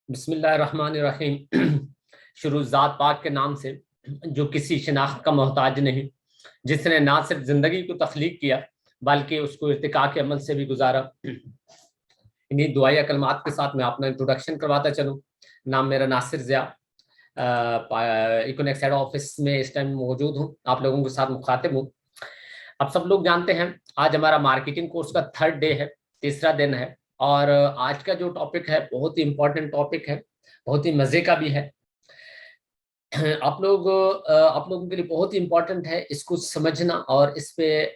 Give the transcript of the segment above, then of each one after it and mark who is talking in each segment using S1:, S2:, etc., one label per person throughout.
S1: बिस्मिल्लाहिर्रहमानिर्रहीम। शुरू ज़ात पाक के नाम से जो किसी शनाख्त का मोहताज नहीं, जिसने ना सिर्फ ज़िंदगी को तख्लीक किया बल्कि उसको इर्तिका के अमल से भी गुजारा। इन्हीं दुआया कलमात के साथ मैं अपना इंट्रोडक्शन करवाता चलूँ। नाम मेरा Nasir Zia, economics head office में इस टाइम मौजूद हूँ, आप लोगों के साथ मुखातिब हूँ। अब सब लोग जानते हैं आज हमारा मार्केटिंग कोर्स का 3rd डे है, तीसरा दिन है। और आज का जो टॉपिक है बहुत ही इम्पोर्टेंट टॉपिक है, बहुत ही मज़े का भी है। आप लोगों के लिए बहुत ही इम्पोर्टेंट है इसको समझना और इस पे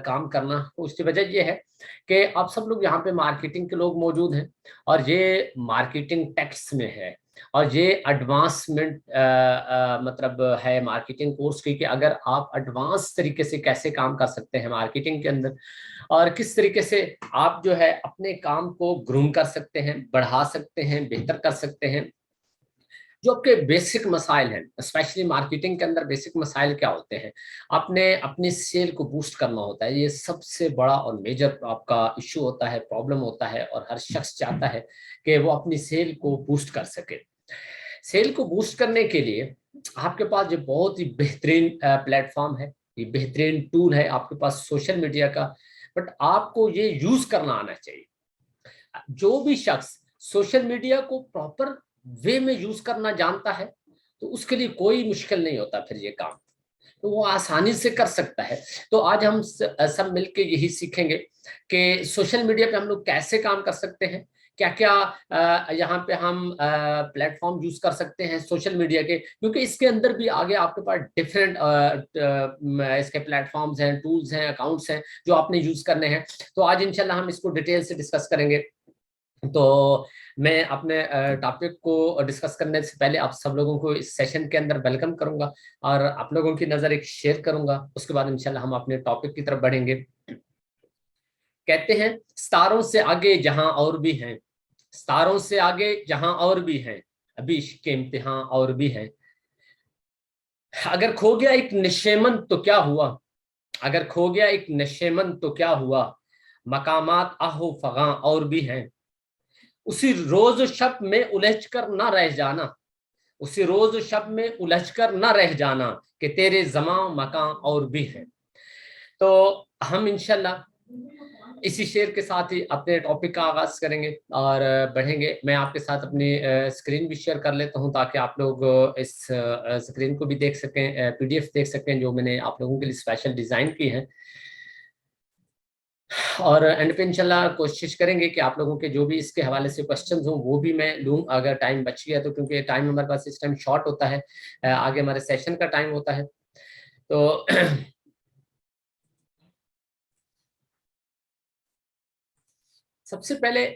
S1: काम करना। उसकी वजह ये है कि आप सब लोग यहाँ पे मार्केटिंग के लोग मौजूद हैं और ये मार्केटिंग टेक्स्ट में है और ये एडवांसमेंट मतलब है मार्केटिंग कोर्स की, कि अगर आप एडवांस तरीके से कैसे काम कर सकते हैं मार्केटिंग के अंदर और किस तरीके से आप जो है अपने काम को ग्रूम कर सकते हैं, बढ़ा सकते हैं, बेहतर कर सकते हैं। जो आपके बेसिक मसाइल हैं, स्पेशली मार्केटिंग के अंदर बेसिक मसाइल क्या होते हैं? आपने अपनी सेल को बूस्ट करना होता है, ये सबसे बड़ा और मेजर आपका इशू होता है, प्रॉब्लम होता है। और हर शख्स चाहता है कि वो अपनी सेल को बूस्ट कर सके। सेल को बूस्ट करने के लिए आपके पास जो बहुत ही बेहतरीन प्लेटफॉर्म है, ये बेहतरीन टूल है आपके पास सोशल मीडिया का, बट आपको ये यूज करना आना चाहिए। जो भी शख्स सोशल मीडिया को प्रॉपर वे में यूज करना जानता है तो उसके लिए कोई मुश्किल नहीं होता, फिर ये काम तो वो आसानी से कर सकता है। तो आज हम सब मिलके यही सीखेंगे कि सोशल मीडिया पे हम लोग कैसे काम कर सकते हैं, क्या क्या यहाँ पे हम प्लेटफॉर्म यूज कर सकते हैं सोशल मीडिया के, क्योंकि इसके अंदर भी आगे आपके पास डिफरेंट इसके प्लेटफॉर्म्स हैं, टूल्स हैं, अकाउंट्स हैं जो आपने यूज करने हैं। तो आज इंशाल्लाह हम इसको डिटेल से डिस्कस करेंगे। तो मैं अपने टॉपिक को डिस्कस करने से पहले आप सब लोगों को इस सेशन के अंदर वेलकम करूंगा और आप लोगों की नज़र एक शेयर करूंगा। उसके बाद इंशाल्लाह हम अपने टॉपिक की तरफ बढ़ेंगे। कहते हैं सितारों से आगे जहां और भी हैं, सितारों से आगे जहां और भी हैं, अभी इश्क के इम्तिहान और भी हैं। अगर खो गया एक नशेमन तो क्या हुआ, अगर खो गया एक नशेमन तो क्या हुआ, मकामात आहो फगां और भी हैं। उसी रोज शब में उलझ कर ना रह जाना, उसी रोज शब में उलझ कर ना रह जाना, कि तेरे जमा मकान और भी है। तो हम इंशाल्लाह इसी शेर के साथ ही अपने टॉपिक का आगाज करेंगे और बढ़ेंगे। मैं आपके साथ अपनी स्क्रीन भी शेयर कर लेता हूं ताकि आप लोग इस स्क्रीन को भी देख सकें, पीडीएफ देख सकें जो मैंने आप लोगों के लिए स्पेशल डिजाइन की है। और एंड पे इंशाल्लाह कोशिश करेंगे कि आप लोगों के जो भी इसके हवाले से क्वेश्चंस हों वो भी मैं लूँ अगर टाइम बच गया तो, क्योंकि टाइम हमारे पास इस टाइम शॉर्ट होता है, आगे हमारे सेशन का टाइम होता है। तो सबसे पहले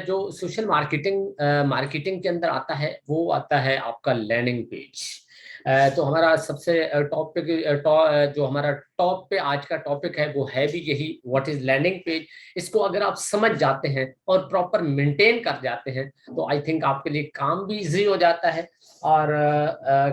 S1: जो सोशल मार्केटिंग के अंदर आता है वो आता है आपका लैंडिंग पेज। तो हमारा सबसे जो हमारा टॉप पे आज का टॉपिक है वो है भी यही, व्हाट इज लैंडिंग पेज। इसको अगर आप समझ जाते हैं और प्रॉपर मेंटेन कर जाते हैं तो आई थिंक आपके लिए काम भी इजी हो जाता है और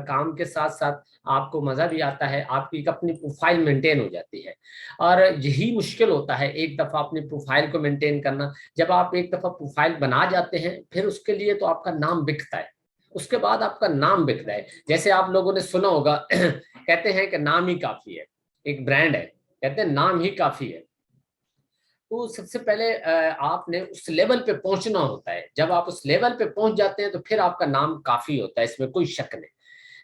S1: काम के साथ साथ आपको मजा भी आता है, आपकी एक अपनी प्रोफाइल मेंटेन हो जाती है। और यही मुश्किल होता है एक दफा अपनी प्रोफाइल को मेंटेन करना। जब आप एक दफा प्रोफाइल बना जाते हैं फिर उसके लिए तो आपका नाम बिकता है, उसके बाद आपका नाम बिकता है। जैसे आप लोगों ने सुना होगा कहते हैं कि नाम ही काफी है, एक ब्रांड है, कहते हैं नाम ही काफी है। तो सबसे पहले आपने उस लेवल पे पहुंचना होता है। जब आप उस लेवल पे पहुंच जाते हैं तो फिर आपका नाम काफी होता है, इसमें कोई शक नहीं।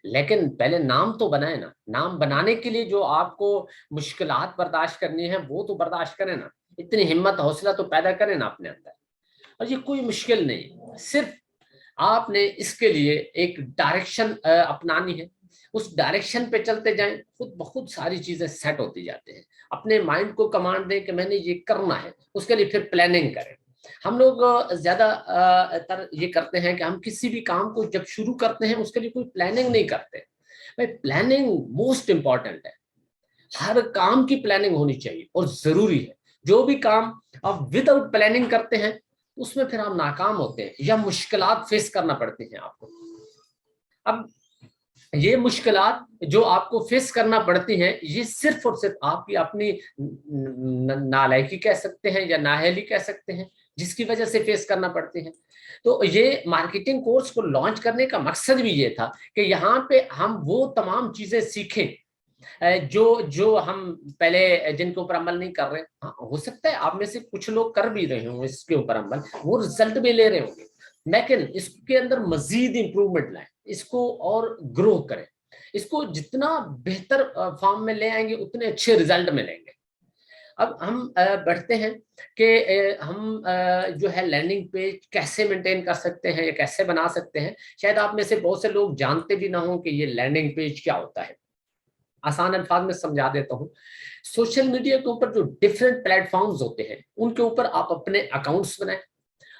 S1: लेकिन पहले नाम तो बनाए ना, नाम बनाने के लिए जो आपको मुश्किलात बर्दाश्त करनी है वो तो बर्दाश्त करें ना, इतनी हिम्मत हौसला तो पैदा करें ना अपने अंदर। और ये कोई मुश्किल नहीं, सिर्फ आपने इसके लिए एक डायरेक्शन अपनानी है, उस डायरेक्शन पे चलते जाएं, खुद बहुत सारी चीजें सेट होती जाती हैं। अपने माइंड को कमांड दें कि मैंने ये करना है, उसके लिए फिर प्लानिंग करें। हम लोग ज्यादा तर ये करते हैं कि हम किसी भी काम को जब शुरू करते हैं उसके लिए कोई प्लानिंग नहीं करते। भाई प्लानिंग मोस्ट इंपॉर्टेंट है, हर काम की प्लानिंग होनी चाहिए और जरूरी है। जो भी काम आप विदाउट प्लानिंग करते हैं उसमें फिर आप नाकाम होते हैं या मुश्किलात फेस करना पड़ती हैं आपको। अब ये मुश्किलात जो आपको फेस करना पड़ती हैं ये सिर्फ और सिर्फ आपकी अपनी नालायकी कह सकते हैं या नाअहली कह सकते हैं, जिसकी वजह से फेस करना पड़ती है। तो ये मार्केटिंग कोर्स को लॉन्च करने का मकसद भी ये था कि यहाँ पे हम वो तमाम चीजें सीखें जो जो हम पहले जिनके ऊपर अमल नहीं कर रहे। हाँ, हो सकता है आप में से कुछ लोग कर भी रहे हो इसके ऊपर अमल, वो रिजल्ट भी ले रहे होंगे, लेकिन इसके अंदर मजीद इंप्रूवमेंट लाएं, इसको और ग्रो करें, इसको जितना बेहतर फॉर्म में ले आएंगे उतने अच्छे रिजल्ट मिलेंगे। अब हम बढ़ते हैं कि हम जो है लैंडिंग पेज कैसे मेंटेन कर सकते हैं या कैसे बना सकते हैं। शायद आप में से बहुत से लोग जानते भी ना हो कि ये लैंडिंग पेज क्या होता है। आसान अल्फाज में समझा देता हूँ। सोशल मीडिया के ऊपर जो डिफरेंट प्लेटफॉर्म्स होते हैं उनके ऊपर आप अपने अकाउंट्स बनाएं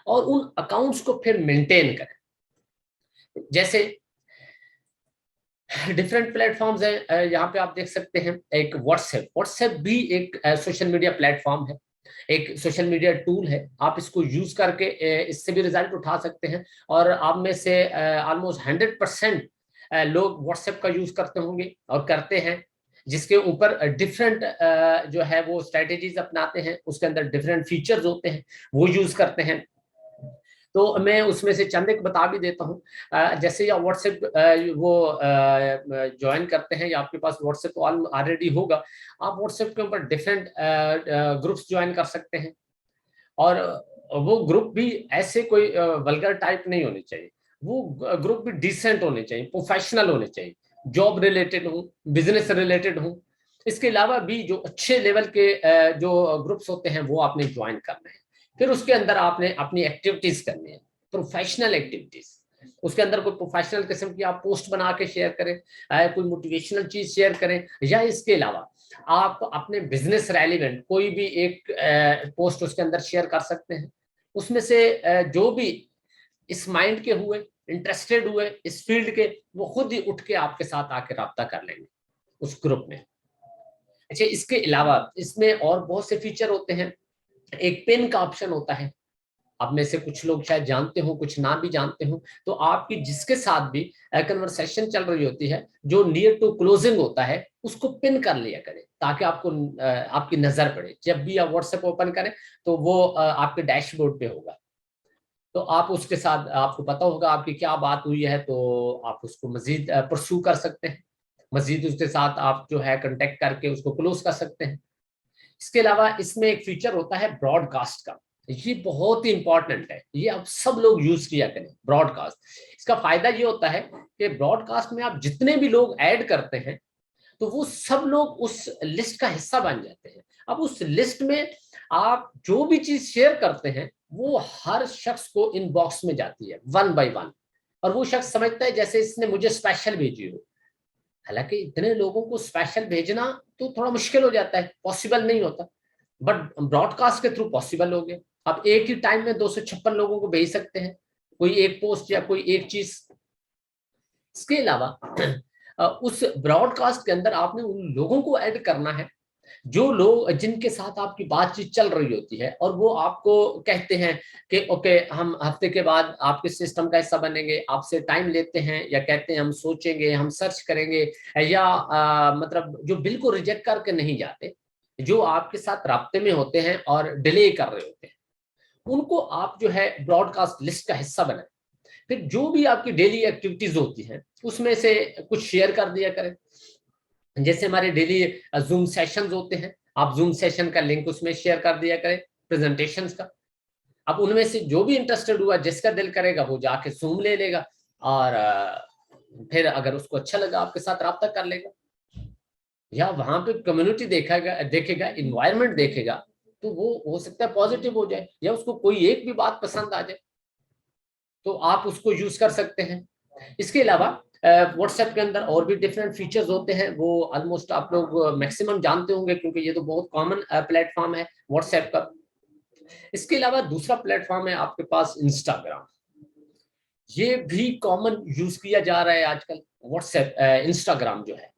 S1: और उन अकाउंट्स को फिर मेंटेन करें। जैसे डिफरेंट प्लेटफॉर्म्स हैं, यहाँ पे आप देख सकते हैं एक व्हाट्सएप भी एक सोशल मीडिया प्लेटफॉर्म है, एक सोशल मीडिया टूल है। आप इसको यूज करके इससे भी रिजल्ट उठा सकते हैं। और आप में से ऑलमोस्ट 100% लोग व्हाट्सएप का यूज करते होंगे और करते हैं, जिसके ऊपर डिफरेंट जो है वो स्ट्रेटेजीज अपनाते हैं, उसके अंदर डिफरेंट फीचर्स होते हैं, वो यूज करते हैं। तो मैं उसमें से चंद एक बता भी देता हूँ। जैसे या व्हाट्सएप वो ज्वाइन करते हैं या आपके पास व्हाट्सएप ऑलरेडी होगा, आप व्हाट्सएप के ऊपर डिफरेंट ग्रुप्स ज्वाइन कर सकते हैं। और वो ग्रुप भी ऐसे कोई वल्गर टाइप नहीं होने चाहिए, वो ग्रुप भी डिसेंट होने चाहिए, प्रोफेशनल होने चाहिए, जॉब रिलेटेड हो, बिजनेस रिलेटेड हो। इसके अलावा भी जो अच्छे लेवल के जो ग्रुप्स होते हैं वो आपने ज्वाइन करना है। फिर उसके अंदर आपने अपनी एक्टिविटीज करनी है, प्रोफेशनल एक्टिविटीज। उसके अंदर कोई प्रोफेशनल किस्म की आप पोस्ट बना के शेयर करें, कोई मोटिवेशनल चीज शेयर करें, या इसके अलावा आप अपने बिजनेस रेलिवेंट कोई भी एक पोस्ट उसके अंदर शेयर कर सकते हैं। उसमें से जो भी इस माइंड के हुए, इंटरेस्टेड हुए इस फील्ड के, वो खुद ही उठ के आपके साथ आके राब्ता कर लेंगे उस ग्रुप में। अच्छा, इसके अलावा इसमें और बहुत से फीचर होते हैं। एक पिन का ऑप्शन होता है, आप में से कुछ लोग शायद जानते हो, कुछ ना भी जानते हो। तो आपकी जिसके साथ भी कन्वर्सेशन चल रही होती है, जो नियर टू क्लोजिंग होता है, उसको पिन कर लिया करें ताकि आपको आपकी नजर पड़े। जब भी आप व्हाट्सएप ओपन करें तो वो आपके डैशबोर्ड पे होगा, तो आप उसके साथ, आपको पता होगा आपकी क्या बात हुई है, तो आप उसको मजीद परस्यू कर सकते हैं, मजीद उसके साथ आप जो है कांटेक्ट करके उसको क्लोज कर सकते हैं। इसके अलावा इसमें एक फीचर होता है ब्रॉडकास्ट का, ये बहुत ही इंपॉर्टेंट है, ये आप सब लोग यूज किया करें ब्रॉडकास्ट। इसका फायदा ये होता है कि ब्रॉडकास्ट में आप जितने भी लोग ऐड करते हैं तो वो सब लोग उस लिस्ट का हिस्सा बन जाते हैं। अब उस लिस्ट में आप जो भी चीज शेयर करते हैं वो हर शख्स को इनबॉक्स में जाती है वन बाय वन, और वो शख्स समझता है जैसे इसने मुझे स्पेशल भेजी हो। हालांकि इतने लोगों को स्पेशल भेजना तो थोड़ा मुश्किल हो जाता है, पॉसिबल नहीं होता, बट ब्रॉडकास्ट के थ्रू पॉसिबल हो गया। आप एक ही टाइम में 256 लोगों को भेज सकते हैं कोई एक पोस्ट या कोई एक चीज। इसके अलावा उस ब्रॉडकास्ट के अंदर आपने उन लोगों को ऐड करना है जो लोग जिनके साथ आपकी बातचीत चल रही होती है, और वो आपको कहते हैं कि ओके हम हफ्ते के बाद आपके सिस्टम का हिस्सा बनेंगे, आपसे टाइम लेते हैं, या कहते हैं हम सोचेंगे, हम सर्च करेंगे, या मतलब जो बिल्कुल रिजेक्ट करके नहीं जाते, जो आपके साथ राब्ते में होते हैं और डिले कर रहे होते हैं, उनको आप जो है ब्रॉडकास्ट लिस्ट का हिस्सा बनाए। फिर जो भी आपकी डेली एक्टिविटीज होती हैं उसमें से कुछ शेयर कर दिया करें। जैसे हमारे डेली जूम सेशंस होते हैं, आप जूम सेशन का लिंक उसमें शेयर कर दिया करें, प्रेजेंटेशंस का। अब उनमें से जो भी इंटरेस्टेड हुआ, जिसका दिल करेगा वो जाके जूम ले लेगा, और फिर अगर उसको अच्छा लगा आपके साथ राब्ता कर लेगा, या वहां पे कम्युनिटी देखेगा, इन्वायरमेंट देखेगा, तो वो हो सकता है पॉजिटिव हो जाए, या उसको कोई एक भी बात पसंद आ जाए तो आप उसको यूज कर सकते हैं। इसके अलावा व्हाट्सएप के अंदर और भी डिफरेंट फीचर्स होते हैं, वो ऑलमोस्ट आप लोग मैक्सिमम जानते होंगे क्योंकि ये तो बहुत कॉमन प्लेटफॉर्म है व्हाट्सएप का। इसके अलावा दूसरा प्लेटफॉर्म है आपके पास इंस्टाग्राम, ये भी कॉमन यूज किया जा रहा है आजकल। व्हाट्सएप इंस्टाग्राम जो है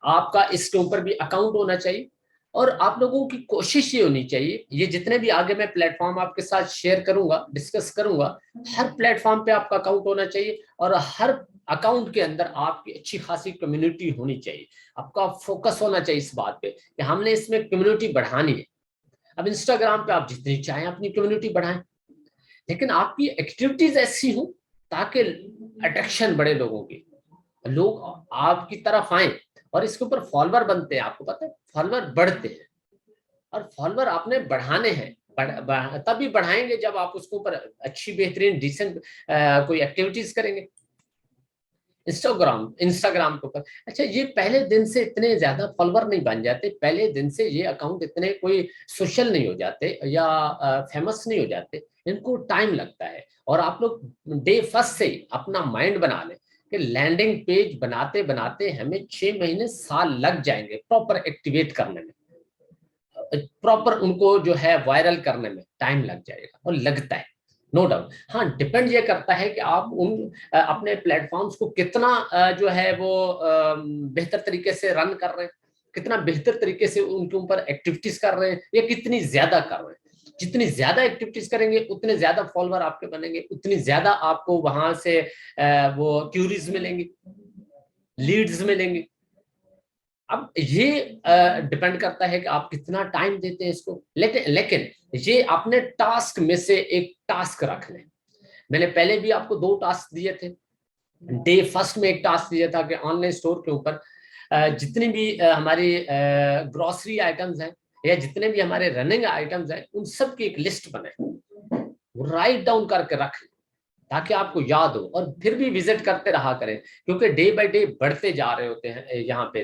S1: आपका, इसके ऊपर भी अकाउंट होना चाहिए, और आप लोगों की कोशिश ये होनी चाहिए, ये जितने भी आगे मैं प्लेटफॉर्म आपके साथ शेयर करूंगा, डिस्कस करूंगा, हर प्लेटफॉर्म पे आपका अकाउंट होना चाहिए, और हर अकाउंट के अंदर आपकी अच्छी खासी कम्युनिटी होनी चाहिए। आपका फोकस होना चाहिए इस बात पे कि हमने इसमें कम्युनिटी बढ़ानी है। अब इंस्टाग्राम पे आप जितनी चाहें अपनी कम्युनिटी बढ़ाएं, लेकिन आपकी एक्टिविटीज ऐसी हो ताकि अट्रैक्शन बढ़े लोगों की, लोग आपकी तरफ आए और इसके ऊपर फॉलोअर बनते हैं। आपको पता है फॉलोअर बढ़ते हैं, और फॉलोअर आपने बढ़ाने हैं, तभी बढ़ाएंगे जब आप उसके ऊपर अच्छी बेहतरीन डिसेंट कोई एक्टिविटीज करेंगे। इंस्टाग्राम के ऊपर, अच्छा ये पहले दिन से इतने ज्यादा फॉलोअर नहीं बन जाते, पहले दिन से ये अकाउंट इतने कोई सोशल नहीं हो जाते या फेमस नहीं हो जाते, इनको टाइम लगता है। और आप लोग डे फर्स्ट से ही अपना माइंड बना लें कि लैंडिंग पेज बनाते बनाते हमें 6 महीने साल लग जाएंगे प्रॉपर एक्टिवेट करने में, प्रॉपर उनको जो है वायरल करने में टाइम लग जाएगा, और लगता है नो डाउट। हाँ, डिपेंड ये करता है कि आप उन अपने प्लेटफॉर्म्स को कितना जो है वो बेहतर तरीके से रन कर रहे हैं, कितना बेहतर तरीके से उनके ऊपर एक्टिविटीज कर रहे हैं, या कितनी ज्यादा कर रहे हैं। जितनी ज्यादा एक्टिविटीज करेंगे उतने ज्यादा फॉलोअर आपके बनेंगे, उतनी ज्यादा आपको वहां से वो क्यूरीज मिलेंगी, लीड्स मिलेंगी। अब ये डिपेंड करता है कि आप कितना टाइम देते हैं इसको, लेकिन ये अपने टास्क में से एक टास्क रख लें। मैंने पहले भी आपको 2 टास्क दिए थे। डे फर्स्ट में एक टास्क दिया था कि ऑनलाइन स्टोर के ऊपर जितनी भी हमारी ग्रोसरी आइटम्स हैं या जितने भी हमारे रनिंग आइटम्स हैं, उन सब की एक लिस्ट बने, राइट डाउन करके रख, ताकि आपको याद हो, और फिर भी विजिट करते रहा करें, क्योंकि डे बाय डे बढ़ते जा रहे होते हैं यहाँ पे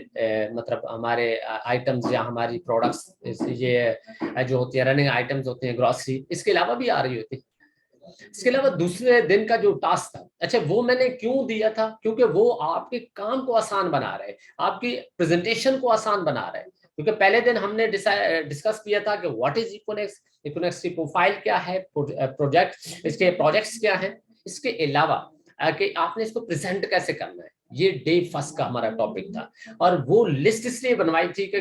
S1: मतलब हमारे आइटम्स या हमारी प्रोडक्ट्स, ये जो होती है रनिंग आइटम्स होती हैं, ग्रोसरी, इसके अलावा भी आ रही होती है। इसके अलावा दूसरे दिन का जो टास्क था, अच्छा वो मैंने क्यों दिया था, क्योंकि वो आपके काम को आसान बना रहे, आपकी प्रेजेंटेशन को आसान बना रहे। क्योंकि पहले दिन हमने डिस्कस किया था कि व्हाट इज इकोनेक्स, इकोनेक्स की प्रोफाइल क्या है, प्रोजेक्ट, इसके प्रोजेक्ट्स क्या है, इसके अलावा कि आपने इसको प्रेजेंट कैसे करना है। ये डे फर्स्ट का हमारा टॉपिक था, और वो लिस्ट इसलिए बनवाई थी कि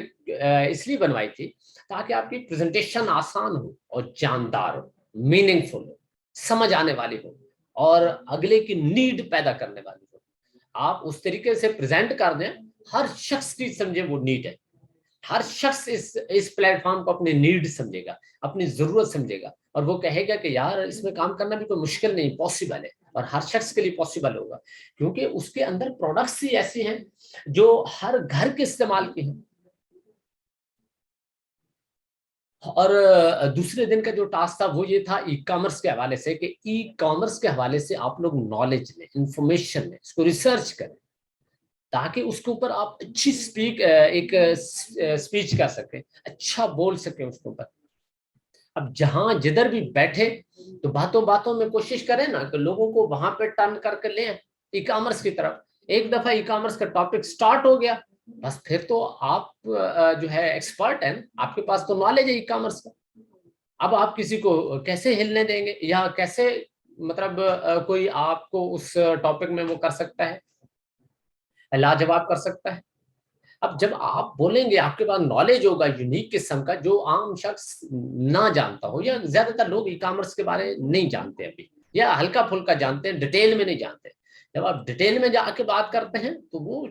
S1: इसलिए बनवाई थी ताकि आपकी प्रेजेंटेशन आसान हो और जानदार हो, मीनिंगफुल हो, समझ आने वाली हो, और अगले की नीड पैदा करने वाली हो। आप उस तरीके से प्रेजेंट कर दें, हर शख्स की समझे वो नीड है, हर शख्स इस प्लेटफॉर्म को अपनी नीड समझेगा, अपनी जरूरत समझेगा, और वो कहेगा कि यार इसमें काम करना भी कोई मुश्किल नहीं, पॉसिबल है, और हर शख्स के लिए पॉसिबल होगा, क्योंकि उसके अंदर प्रोडक्ट्स ही ऐसी हैं जो हर घर के इस्तेमाल की हैं। और दूसरे दिन का जो टास्क था वो ये था ई कॉमर्स के हवाले से, कि ई कॉमर्स के हवाले से आप लोग नॉलेज लें, इंफॉर्मेशन लें, इसको रिसर्च करें, ताकि उसके ऊपर आप अच्छी एक स्पीच कर सकें, अच्छा बोल सकें उसके ऊपर। अब जहां जिधर भी बैठे तो बातों बातों में कोशिश करें ना कि लोगों को वहां पे टर्न करके लें ई कॉमर्स की तरफ। एक दफा ई कॉमर्स का टॉपिक स्टार्ट हो गया, बस फिर तो आप जो है एक्सपर्ट हैं, आपके पास तो नॉलेज है ई कॉमर्स का। अब आप किसी को कैसे हिलने देंगे, या कैसे मतलब कोई आपको उस टॉपिक में वो कर सकता है, लाजवाब कर सकता है। अब जब आप बोलेंगे, आपके पास नॉलेज होगा यूनिक किस्म का, जो आम शख्स ना जानता हो, या ज्यादातर लोग ई कॉमर्स के बारे में नहीं जानते अभी, या हल्का फुल्का जानते हैं, डिटेल में नहीं जानते। जब आप डिटेल में जाके बात करते हैं तो वो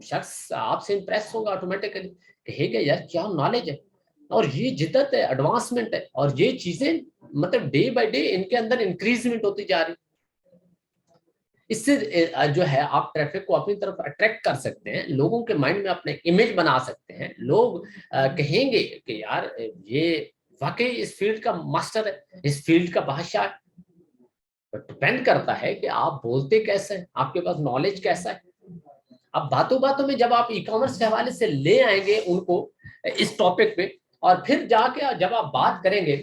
S1: शख्स आपसे इंप्रेस होगा ऑटोमेटिकली, कहेगा यार क्या नॉलेज है, और ये जिद्दत है, एडवांसमेंट है, और ये चीजें मतलब डे बाय डे इनके अंदर इंक्रीजमेंट होती जा रही। इससे जो है आप ट्रैफिक को अपनी तरफ अट्रैक्ट कर सकते हैं, लोगों के माइंड में अपने इमेज बना सकते हैं। लोग कहेंगे कि यार ये वाकई इस फील्ड का मास्टर है, इस फील्ड का बादशाह है। डिपेंड करता है कि आप बोलते कैसे हैं, आपके पास नॉलेज कैसा है। अब बातों बातों में जब आप ई कॉमर्स के हवाले से ले आएंगे उनको इस टॉपिक पे, और फिर जाके जब आप बात करेंगे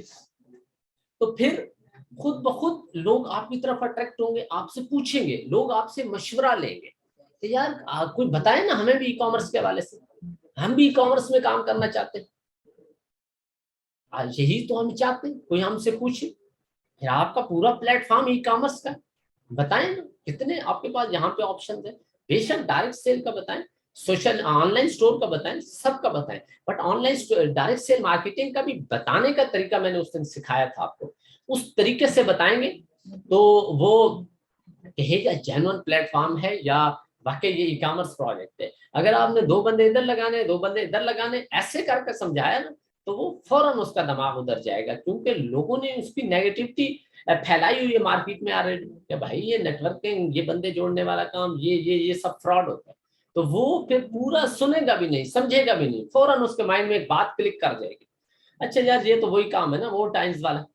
S1: तो फिर खुद ब खुद लोग आपकी तरफ अट्रैक्ट होंगे, आपसे पूछेंगे, लोग आपसे मशवरा लेंगे, तो यार कोई बताए ना हमें भी ई कॉमर्स के हवाले से, हम भी ई कॉमर्स में काम करना चाहते हैं। यही तो हम चाहते हैं, कोई हमसे पूछे फिर आपका पूरा प्लेटफॉर्म ई कॉमर्स का, बताएं ना कितने आपके पास यहाँ पे ऑप्शन है। बेशक डायरेक्ट सेल का बताएं, सोशल ऑनलाइन स्टोर का बताएं, सबका बताएं, but online direct sale marketing का भी बताने का तरीका मैंने उस दिन सिखाया था आपको, उस तरीके से बताएंगे तो वो कहेगा जेन्युइन प्लेटफॉर्म है, या वाकई ये ई कॉमर्स प्रोजेक्ट है। अगर आपने 2 बंदे इधर लगाने, 2 बंदे इधर लगाने, ऐसे करके समझाया ना, तो वो फौरन उसका दिमाग उधर जाएगा, क्योंकि लोगों ने उसकी नेगेटिविटी फैलाई हुई है मार्केट में ऑलरेडी कि भाई ये नेटवर्किंग, ये बंदे जोड़ने वाला काम, ये सब फ्रॉड होता है। तो वो फिर पूरा सुनेगा भी नहीं, समझेगा भी नहीं, फौरन उसके माइंड में एक बात क्लिक कर जाएगी, अच्छा यार ये तो वही काम है ना, वो टाइम्स वाला।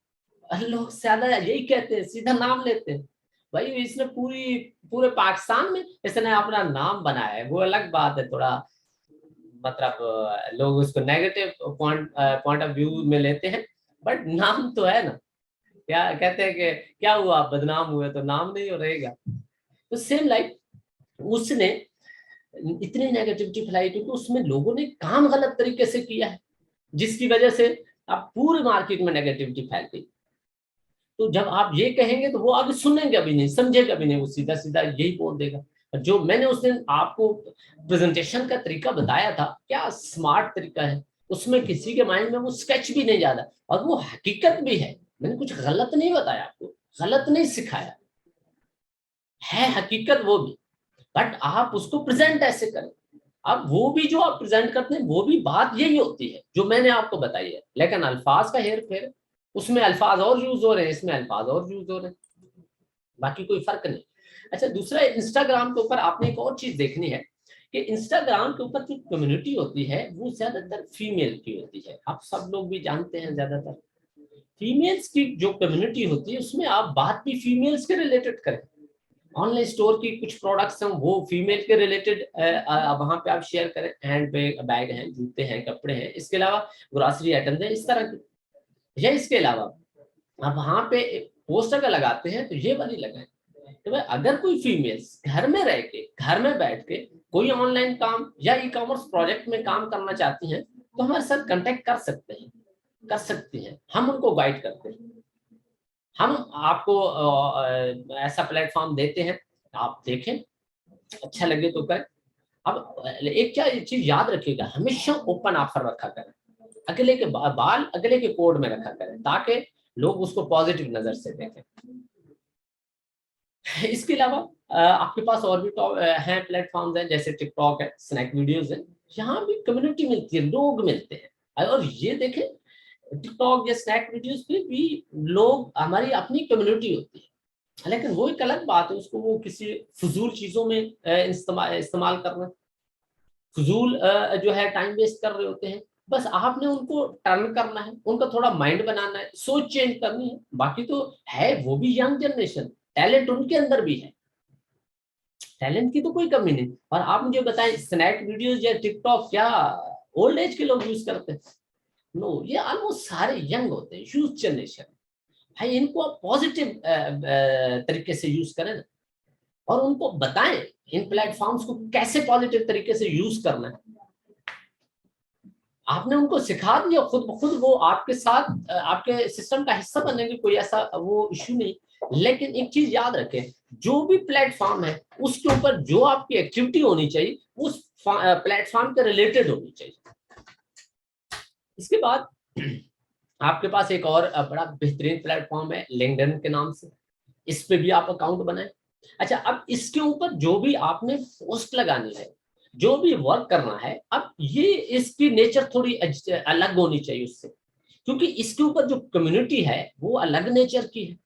S1: लोग ज्यादा यही कहते हैं, सीधा नाम लेते हैं। भाई इसने पूरे पाकिस्तान में इसने अपना नाम बनाया है, वो अलग बात है, थोड़ा मतलब लोग उसको नेगेटिव पॉइंट ऑफ व्यू में लेते हैं, बट नाम तो है ना। क्या कहते हैं कि क्या हुआ, आप बदनाम हुए तो नाम नहीं हो रहेगा। तो सेम लाइक उसने इतनी नेगेटिविटी फैलाई क्योंकि उसमें लोगों ने काम गलत तरीके से किया है, जिसकी वजह से अब पूरी मार्केट में नेगेटिविटी फैल गई। तो जब आप ये कहेंगे तो वो आगे सुनेगा भी नहीं, समझेगा भी नहीं, वो सीधा सीधा यही बोल देगा। जो मैंने उस दिन आपको प्रेजेंटेशन का तरीका बताया था, क्या स्मार्ट तरीका है, उसमें किसी के माइंड में वो स्केच भी नहीं जाता, और वो हकीकत भी है। मैंने कुछ गलत नहीं बताया आपको, गलत नहीं सिखाया है, हकीकत वो भी, बट आप उसको प्रेजेंट ऐसे करें। अब वो भी जो आप प्रेजेंट करते हैं वो भी बात यही होती है जो मैंने आपको बताई है, लेकिन अल्फाज का हेर फेर, उसमें अल्फाज और यूज हो रहे हैं, इसमें अल्फाज और यूज हो रहे हैं, बाकी कोई फर्क नहीं। अच्छा, दूसरा इंस्टाग्राम के ऊपर आपने एक और चीज देखनी है कि इंस्टाग्राम के ऊपर जो कम्युनिटी होती है वो ज्यादातर फीमेल की होती है। आप सब लोग भी जानते हैं, ज्यादातर फीमेल्स की जो कम्युनिटी होती है उसमें आप बात भी फीमेल्स के रिलेटेड करें। ऑनलाइन स्टोर की कुछ प्रोडक्ट्स हैं वो फीमेल के रिलेटेड वहां पे आप शेयर करें, हैंड बैग हैं, जूते हैं, कपड़े हैं, इसके अलावा ग्रोसरी आइटम्स हैं, इस तरह की। या इसके अलावा आप वहां पे पोस्टर का लगाते हैं तो ये वाली लगाएं। तो भाई अगर कोई फीमेल्स घर में रह के, घर में बैठ के कोई ऑनलाइन काम या ई कॉमर्स प्रोजेक्ट में काम करना चाहती हैं तो हमारे साथ कांटेक्ट कर सकते हैं, कर सकती हैं, हम उनको गाइड करते हैं। हम आपको ऐसा प्लेटफॉर्म देते हैं, आप देखें, अच्छा लगे तो करें। अब एक क्या चीज याद रखिएगा, हमेशा ओपन ऑफर रखा करें, अगले के बाल अगले के कोड में रखा करें ताकि लोग उसको पॉजिटिव नजर से देखें। इसके अलावा आपके पास और भी हैं प्लेटफॉर्म्स हैं, जैसे टिकटॉक है, स्नैक वीडियोस है, यहाँ भी कम्युनिटी मिलती है, लोग मिलते हैं। और ये देखें टिकटॉक या स्नैक वीडियोस पे भी लोग, हमारी अपनी कम्युनिटी होती है, लेकिन वो एक अलग बात है, उसको वो किसी फजूल चीजों में इस्तेमाल करना, फजूल जो है टाइम वेस्ट कर रहे होते हैं। बस आपने उनको टर्न करना है, उनका थोड़ा माइंड बनाना है, सोच चेंज करनी है, बाकी तो है वो भी यंग जनरेशन, टैलेंट उनके अंदर भी है, टैलेंट की तो कोई कमी नहीं। और आप मुझे बताएं स्नैक वीडियोस या टिकटॉक क्या ओल्ड एज के लोग यूज करते हैं? नो, ये ऑलमोस्ट सारे यंग होते हैं, यूथ जनरेशन। भाई इनको आप पॉजिटिव तरीके से यूज करें ना, और उनको बताएं इन प्लेटफॉर्म्स को कैसे पॉजिटिव तरीके से यूज करना है। आपने उनको सिखा दिया, खुद ब खुद वो आपके साथ आपके सिस्टम का हिस्सा बनेंगे, कोई ऐसा वो इश्यू नहीं। लेकिन एक चीज याद रखें, जो भी प्लेटफॉर्म है उसके ऊपर जो आपकी एक्टिविटी होनी चाहिए उस प्लेटफॉर्म के रिलेटेड होनी चाहिए। इसके बाद आपके पास एक और बड़ा बेहतरीन प्लेटफॉर्म है लिंक्डइन के नाम से, इस पे भी आप अकाउंट बनाएं। अच्छा, अब इसके ऊपर जो भी आपने पोस्ट लगानी है, जो भी वर्क करना है, अब ये इसकी नेचर थोड़ी अलग होनी चाहिए उससे, क्योंकि इसके ऊपर जो कम्युनिटी है वो अलग नेचर की है।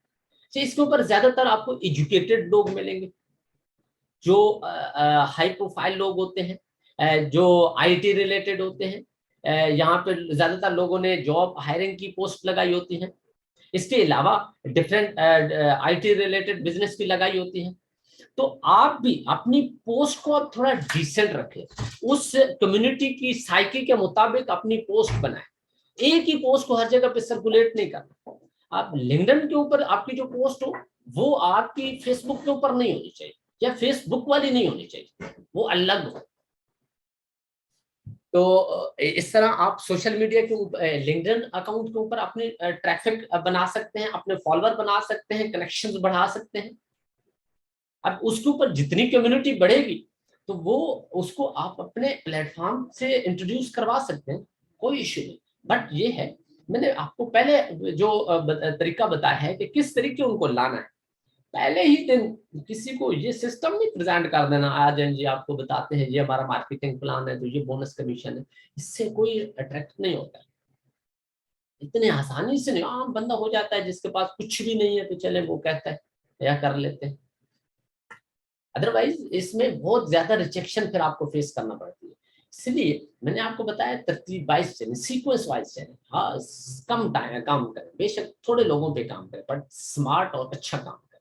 S1: तो इसके ऊपर ज्यादातर आपको एजुकेटेड लोग मिलेंगे, जो हाई प्रोफाइल लोग होते हैं, जो आईटी रिलेटेड होते हैं, यहाँ पे ज्यादातर लोगों ने जॉब हायरिंग की पोस्ट लगाई होती है। इसके अलावा डिफरेंट आईटी रिलेटेड बिजनेस की लगाई होती है। तो आप भी अपनी पोस्ट को आप थोड़ा डिसेंट रखें, उस कम्युनिटी की साइकी के मुताबिक अपनी पोस्ट बनाएं। एक ही पोस्ट को हर जगह पे सर्कुलेट नहीं करना। आप लिंक्डइन के ऊपर आपकी जो पोस्ट हो वो आपकी फेसबुक के ऊपर नहीं होनी चाहिए, या फेसबुक वाली नहीं होनी चाहिए, वो अलग हो। तो इस तरह आप सोशल मीडिया के ऊपर, लिंक्डइन अकाउंट के ऊपर अपने ट्रैफिक बना सकते हैं, अपने फॉलोअर बना सकते हैं, कनेक्शंस बढ़ा सकते हैं। अब उसके ऊपर जितनी कम्युनिटी बढ़ेगी तो वो उसको आप अपने प्लेटफॉर्म से इंट्रोड्यूस करवा सकते हैं, कोई इश्यू नहीं। बट ये है, मैंने आपको पहले जो तरीका बताया है कि किस तरीके उनको लाना है, पहले ही दिन किसी को ये सिस्टम नहीं प्रेजेंट कर देना, आज जी आपको बताते हैं ये हमारा मार्केटिंग प्लान है, तो ये बोनस कमीशन है, इससे कोई अट्रैक्ट नहीं होता। इतने आसानी से नहीं, आम बंदा हो जाता है जिसके पास कुछ भी नहीं है तो चले वो कहता है या कर लेते हैं। अदरवाइज इसमें बहुत ज्यादा रिजेक्शन फिर आपको फेस करना पड़ती है। इसलिए मैंने आपको बताया तरतीब वाइज चलें, सीक्वेंस वाइज चलें। हाँ, कम टाइम काम करें, बेशक थोड़े लोगों पे काम करें, बट स्मार्ट और अच्छा काम करें।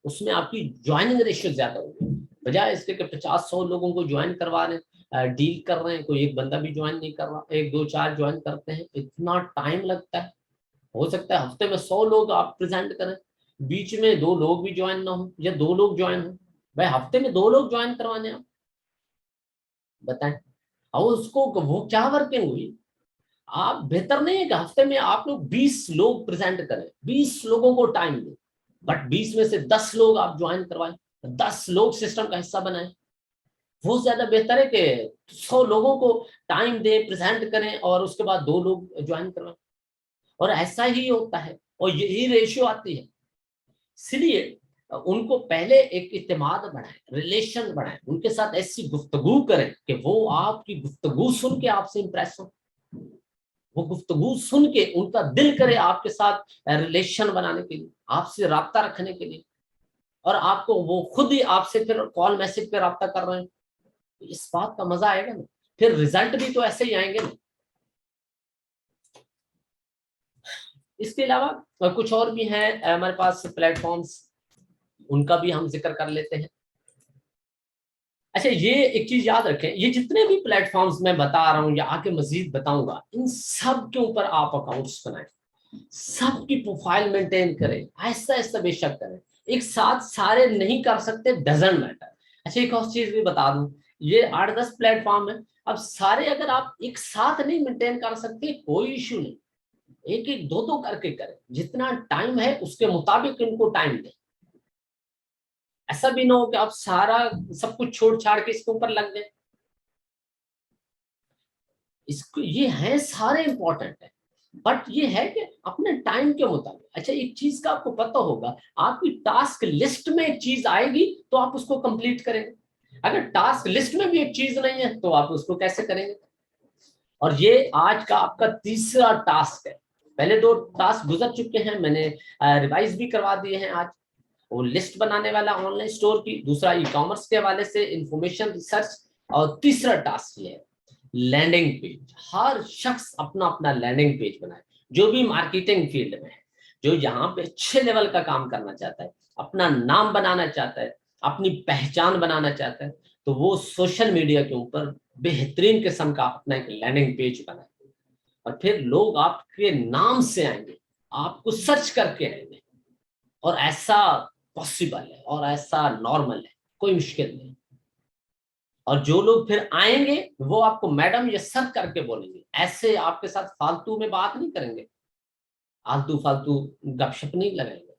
S1: उसमें आपकी ज्वाइनिंग रेशियो ज्यादा होगी, बजाय इसके कि 50-100 लोगों को ज्वाइन करवा रहे हैं, डील कर रहे हैं, कोई एक बंदा भी ज्वाइन नहीं कर रहा, 1-2-4 ज्वाइन करते हैं, इतना टाइम लगता है। हो सकता है हफ्ते में 100 लोग आप प्रेजेंट करें, बीच में 2 लोग भी ज्वाइन ना हो या 2 लोग ज्वाइन हो। भाई हफ्ते में 2 लोग ज्वाइन करवाने, आप बताएं, और उसको वो क्या वर्किंग हुई। आप बेहतर नहीं है कि हफ्ते में आप लोग 20 लोग प्रेजेंट करें, 20 लोगों को टाइम दें, बट 20 में से 10 लोग आप ज्वाइन करवाएं, 10 लोग सिस्टम का हिस्सा बनाएं। वो ज्यादा बेहतर है कि 100 लोगों को टाइम दें, प्रेजेंट करें, और उसके बाद 2 लोग ज्वाइन करवाएं। और ऐसा ही होता है, और यही रेशियो आती है। इसलिए उनको पहले एक इत्तेमाद बढ़ाएं, रिलेशन बढ़ाएं, उनके साथ ऐसी गुफ्तगू करें कि वो आपकी गुफ्तगू सुन के आपसे इंप्रेस हो, वो गुफ्तगू सुन के उनका दिल करे आपके साथ रिलेशन बनाने के लिए, आपसे राब्ता रखने के लिए, और आपको वो खुद ही आपसे फिर कॉल मैसेज पे राब्ता कर रहे हैं। इस बात का मजा आएगा ना, फिर रिजल्ट भी तो ऐसे ही आएंगे ना। इसके अलावा कुछ और भी हैं हमारे पास प्लेटफॉर्म्स, उनका भी हम जिक्र कर लेते हैं। अच्छा, ये एक चीज याद रखें, ये जितने भी प्लेटफॉर्म्स मैं बता रहा हूँ या आगे मजीद बताऊंगा, इन सब के ऊपर आप अकाउंट्स बनाएं, सबकी प्रोफाइल मेंटेन करें, ऐसा ऐसा बेशक करें। एक साथ सारे नहीं कर सकते, डजंट मैटर। अच्छा, एक और चीज भी बता दूं, ये 8-10 प्लेटफॉर्म है, अब सारे अगर आप एक साथ नहीं मेंटेन कर सकते, कोई इश्यू नहीं, एक एक दो दो करके करें, जितना टाइम है उसके मुताबिक इनको टाइम दें। ऐसा भी ना हो कि आप सारा सब कुछ छोड़ छाड़ के इसके ऊपर लग गए। इसको ये है सारे इंपॉर्टेंट है, बट ये है कि अपने टाइम के मुताबिक। अच्छा, एक चीज का आपको पता होगा, आपकी टास्क लिस्ट में एक चीज आएगी तो आप उसको कंप्लीट करेंगे, अगर टास्क लिस्ट में भी एक चीज नहीं है तो आप उसको कैसे करेंगे। और ये आज का आपका तीसरा टास्क है, पहले 2 टास्क गुजर चुके हैं, मैंने रिवाइज भी करवा दिए हैं आज। वो लिस्ट बनाने वाला ऑनलाइन स्टोर की, दूसरा ई कॉमर्स के हवाले से इंफॉर्मेशन रिसर्च, और तीसरा टास्क ये है लैंडिंग पेज। हर शख्स अपना अपना लैंडिंग पेज बनाए, जो भी मार्केटिंग फील्ड में है, जो यहाँ पे अच्छे लेवल का काम करना चाहता है, अपना नाम बनाना चाहता है, अपनी पहचान बनाना चाहता है, तो वो सोशल मीडिया के ऊपर बेहतरीन किस्म का अपना एक लैंडिंग पेज बनाए, और फिर लोग आपके नाम से आएंगे, आपको सर्च करके आएंगे। और ऐसा पॉसिबल है और ऐसा नॉर्मल है, कोई मुश्किल नहीं। और जो लोग फिर आएंगे वो आपको मैडम या सर करके बोलेंगे, ऐसे आपके साथ फालतू में बात नहीं करेंगे, आलतू फालतू गपशप नहीं लगाएंगे।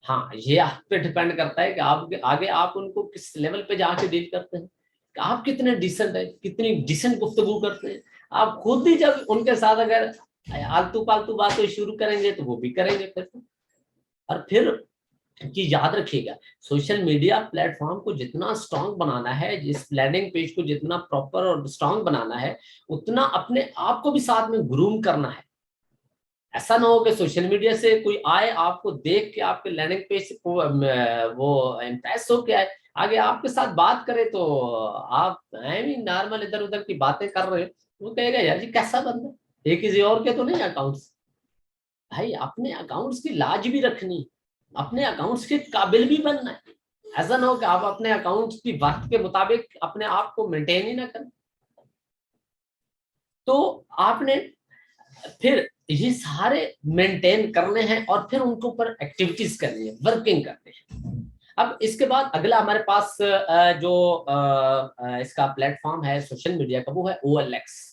S1: हाँ, ये आप पे डिपेंड करता है कि आप आगे आप उनको किस लेवल पे जाके डील करते हैं, कि आप कितने डिसेंट है, कितनी डिसेंट गुफ्तगू करते हैं। आप खुद ही जब उनके साथ अगर आलतू फालतू बातें शुरू करेंगे तो वो भी करेंगे फिर। और फिर कि याद रखिएगा, सोशल मीडिया प्लेटफॉर्म को जितना स्ट्रांग बनाना है, जिस लैंडिंग पेज को जितना प्रॉपर और स्ट्रांग बनाना है, उतना अपने आप को भी साथ में ग्रूम करना है। ऐसा ना हो कि सोशल मीडिया से कोई आए, आपको देख के आपके लैंडिंग पेज को वो इम्प्रेस हो के आए, आगे आपके साथ बात करे तो आप नॉर्मल इधर उधर की बातें कर रहे हैं, वो कहेगा यार ये कैसा बंदा, ये किसी और के तो नहीं अकाउंट्स। भाई अपने अकाउंट्स की लाज भी रखनी, अपने अकाउंट्स के काबिल भी बनना है। ऐसा ना हो कि आप अपने अकाउंट्स की वक्त के मुताबिक अपने आप को मेंटेन ही ना करें। तो आपने फिर ये सारे मेंटेन करने हैं और फिर उनके ऊपर एक्टिविटीज करनी है, वर्किंग करनी है। अब इसके बाद अगला हमारे पास जो इसका प्लेटफॉर्म है सोशल मीडिया का, वो है OLX।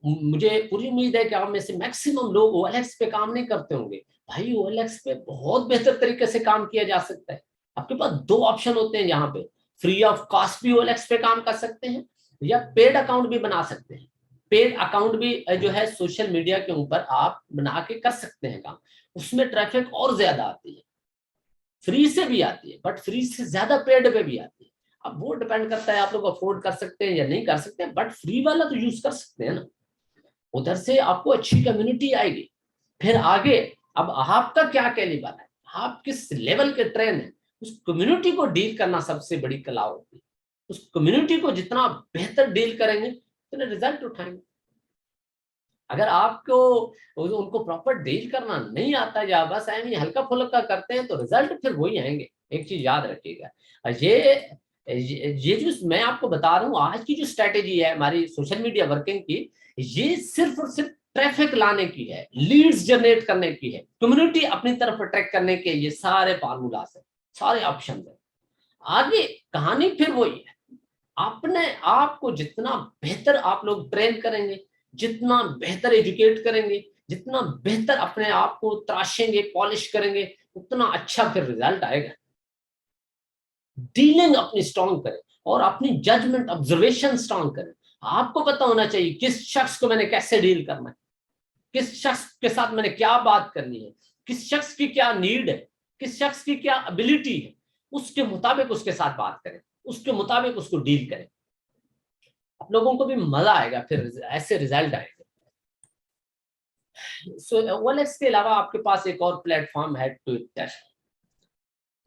S1: मुझे पूरी उम्मीद है कि आप में से मैक्सिमम लोग OLX पे काम नहीं करते होंगे। भाई OLX पे बहुत बेहतर तरीके से काम किया जा सकता है। आपके पास 2 ऑप्शन होते हैं यहाँ पे, फ्री ऑफ कॉस्ट भी OLX पे काम कर सकते हैं या पेड अकाउंट भी बना सकते हैं। पेड अकाउंट भी जो है सोशल मीडिया के ऊपर आप बना के कर सकते हैं काम, उसमें ट्रैफिक और ज्यादा आती है, फ्री से भी आती है, बट फ्री से ज्यादा पेड पे भी आती है। अब वो डिपेंड करता है आप लोग अफोर्ड कर सकते हैं या नहीं कर सकते, बट फ्री वाला तो यूज कर सकते हैं ना। उधर से आपको अच्छी कम्युनिटी आएगी। फिर आगे अब आपका क्या कैलिबर है, आप किस लेवल के ट्रेन है, उस कम्युनिटी को डील करना सबसे बड़ी कला होती है। उस कम्युनिटी को जितना बेहतर डील करेंगे उतने रिजल्ट उठाएंगे। अगर आपको उनको प्रॉपर डील करना नहीं आता या बस ऐसे हल्का फुल्का करते हैं तो रिजल्ट फिर वही आएंगे। एक चीज याद रखिएगा, ये जो मैं आपको बता रहा हूँ आज की जो स्ट्रेटेजी है हमारी सोशल मीडिया वर्किंग की, ये सिर्फ और सिर्फ ट्रैफिक लाने की है, लीड्स जनरेट करने की है, कम्युनिटी अपनी तरफ अट्रैक्ट करने के ये सारे फार्मूलास है, सारे ऑप्शन है। आगे कहानी फिर वही है, अपने आप को जितना बेहतर आप लोग ट्रेन करेंगे, जितना बेहतर एजुकेट करेंगे, जितना बेहतर अपने आप को तराशेंगे, पॉलिश करेंगे, उतना अच्छा फिर रिजल्ट आएगा। डीलिंग अपनी स्ट्रांग करें और अपनी जजमेंट ऑब्जर्वेशन स्ट्रांग करें। आपको पता होना चाहिए किस शख्स को मैंने कैसे डील करना है, किस शख्स के साथ मैंने क्या बात करनी है, किस शख्स की क्या नीड है, किस शख्स की क्या एबिलिटी है, उसके मुताबिक उसके साथ बात करें, उसके मुताबिक उसको डील करें। आप लोगों को भी मजा आएगा, फिर ऐसे रिजल्ट आएंगे। सो OLX के अलावा आपके पास एक और प्लेटफॉर्म है ट्विटर।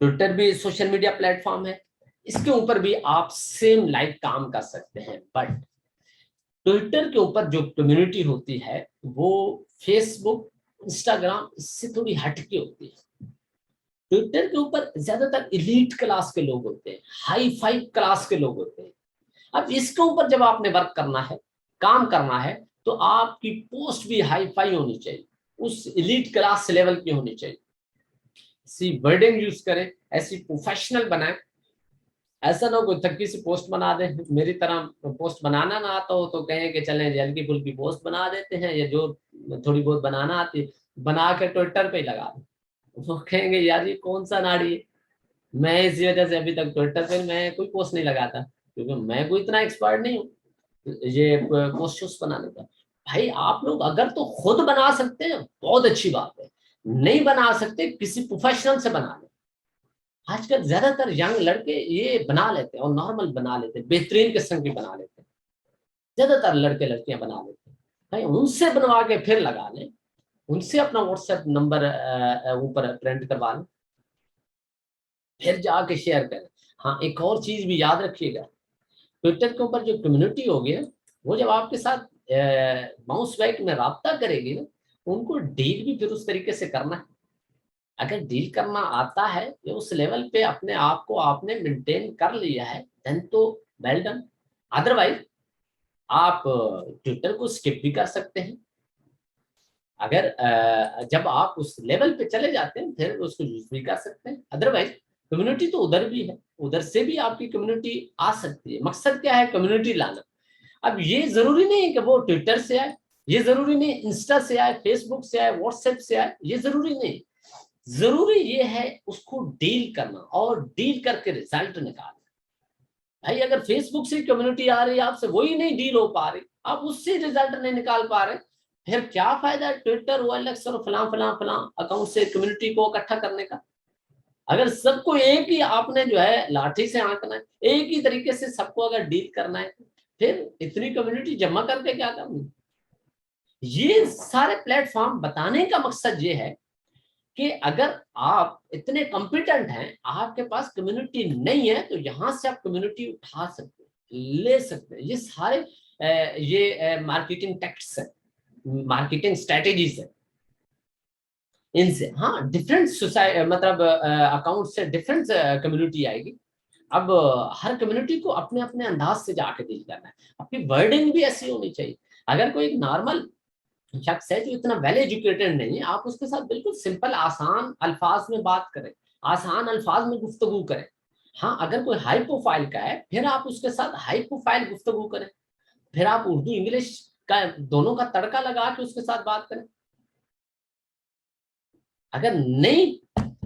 S1: ट्विटर भी सोशल मीडिया प्लेटफॉर्म है, इसके ऊपर भी आप सेम लाइक काम कर सकते हैं, बट ट्विटर के ऊपर जो कम्युनिटी होती है वो फेसबुक, इंस्टाग्राम इससे थोड़ी हटके होती है। ट्विटर के ऊपर ज्यादातर इलीट क्लास के लोग होते हैं, हाई फाई क्लास के लोग होते हैं। अब इसके ऊपर जब आपने वर्क करना है, काम करना है, तो आपकी पोस्ट भी हाई फाई होनी चाहिए, उस इलीट क्लास लेवल की होनी चाहिए। ऐसी वर्डिंग यूज करें, ऐसी प्रोफेशनल बनाएं। ऐसा ना कोई थकी सी पोस्ट बना दे, मेरी तरह पोस्ट बनाना ना आता हो तो कहें कि चलें हल्की फुल्की पोस्ट बना देते हैं, या जो थोड़ी बहुत बनाना आती बना के ट्विटर पे ही लगा दें। वो कहेंगे यार ये कौन सा नाड़ी है। मैं इसी वजह से अभी तक ट्विटर पे मैं कोई पोस्ट नहीं लगाता, क्योंकि मैं कोई इतना एक्सपर्ट नहीं हूँ ये पोस्ट शोस्ट बनाने का। भाई आप लोग अगर तो खुद बना सकते हैं बहुत अच्छी बात है, नहीं बना सकते किसी प्रोफेशनल से बना लें। आजकल ज्यादातर यंग लड़के ये बना लेते हैं और नॉर्मल बना लेते हैं, बेहतरीन किस्म की बना लेते हैं, ज्यादातर लड़के लड़कियां बना लेते हैं। भाई उनसे बनवा के फिर लगा लें, उनसे अपना व्हाट्सएप नंबर ऊपर प्रिंट करवा लें, फिर जाके शेयर करें। हाँ एक और चीज भी याद रखिएगा, ट्विटर के ऊपर जो कम्युनिटी होगी ना, वो जब आपके साथ माउस बैक में राब्ता करेगी ना, उनको डील भी फिर उस तरीके से करना है। अगर डील करना आता है या उस लेवल पे अपने आप को आपने मेंटेन कर लिया है, देन तो वेल डन। अदरवाइज आप ट्विटर को स्किप भी कर सकते हैं। अगर जब आप उस लेवल पे चले जाते हैं फिर उसको यूज भी कर सकते हैं। अदरवाइज कम्युनिटी तो उधर भी है, उधर से भी आपकी कम्युनिटी आ सकती है। मकसद क्या है, कम्युनिटी लाना। अब ये जरूरी नहीं है कि वो ट्विटर से आए, ये जरूरी नहीं इंस्टा से आए, फेसबुक से आए, व्हाट्सएप से आए, ये जरूरी नहीं। जरूरी ये है उसको डील करना और डील करके रिजल्ट निकालना। भाई अगर फेसबुक से कम्युनिटी आ रही है आपसे, वही नहीं डील हो पा रही, आप उससे रिजल्ट नहीं निकाल पा रहे, फिर क्या फायदा है ट्विटर OLX और फलां फलां फलां अकाउंट से कम्युनिटी को इकट्ठा करने का। अगर सबको एक ही आपने जो है लाठी से आंकना है, एक ही तरीके से सबको अगर डील करना है, फिर इतनी कम्युनिटी जमा करके क्या करनी। ये सारे प्लेटफॉर्म बताने का मकसद ये है कि अगर आप इतने कॉम्पिटेंट हैं, आपके पास कम्युनिटी नहीं है, तो यहां से आप कम्युनिटी उठा सकते हैं, ले सकते हैं। ये सारे ये मार्केटिंग टैक्टिक्स है, मार्केटिंग स्ट्रेटेजीज है। इनसे हाँ डिफरेंट सोसाइटी मतलब अकाउंट से डिफरेंट कम्युनिटी आएगी। अब हर कम्युनिटी को अपने अपने अंदाज से जाके डील करना है, अपनी वर्डिंग भी ऐसी होनी चाहिए। अगर कोई नॉर्मल शख्स है जो इतना वेल एजुकेटेड नहीं है, आप उसके साथ बिल्कुल सिंपल आसान अल्फाज में बात करें, आसान अल्फाज में गुफ्तगू करें। हाँ अगर कोई हाई प्रोफाइल का है, फिर आप उसके साथ हाई प्रोफाइल गुफ्तगू करें, फिर आप उर्दू इंग्लिश का दोनों का तड़का लगा के उसके साथ बात करें। अगर नहीं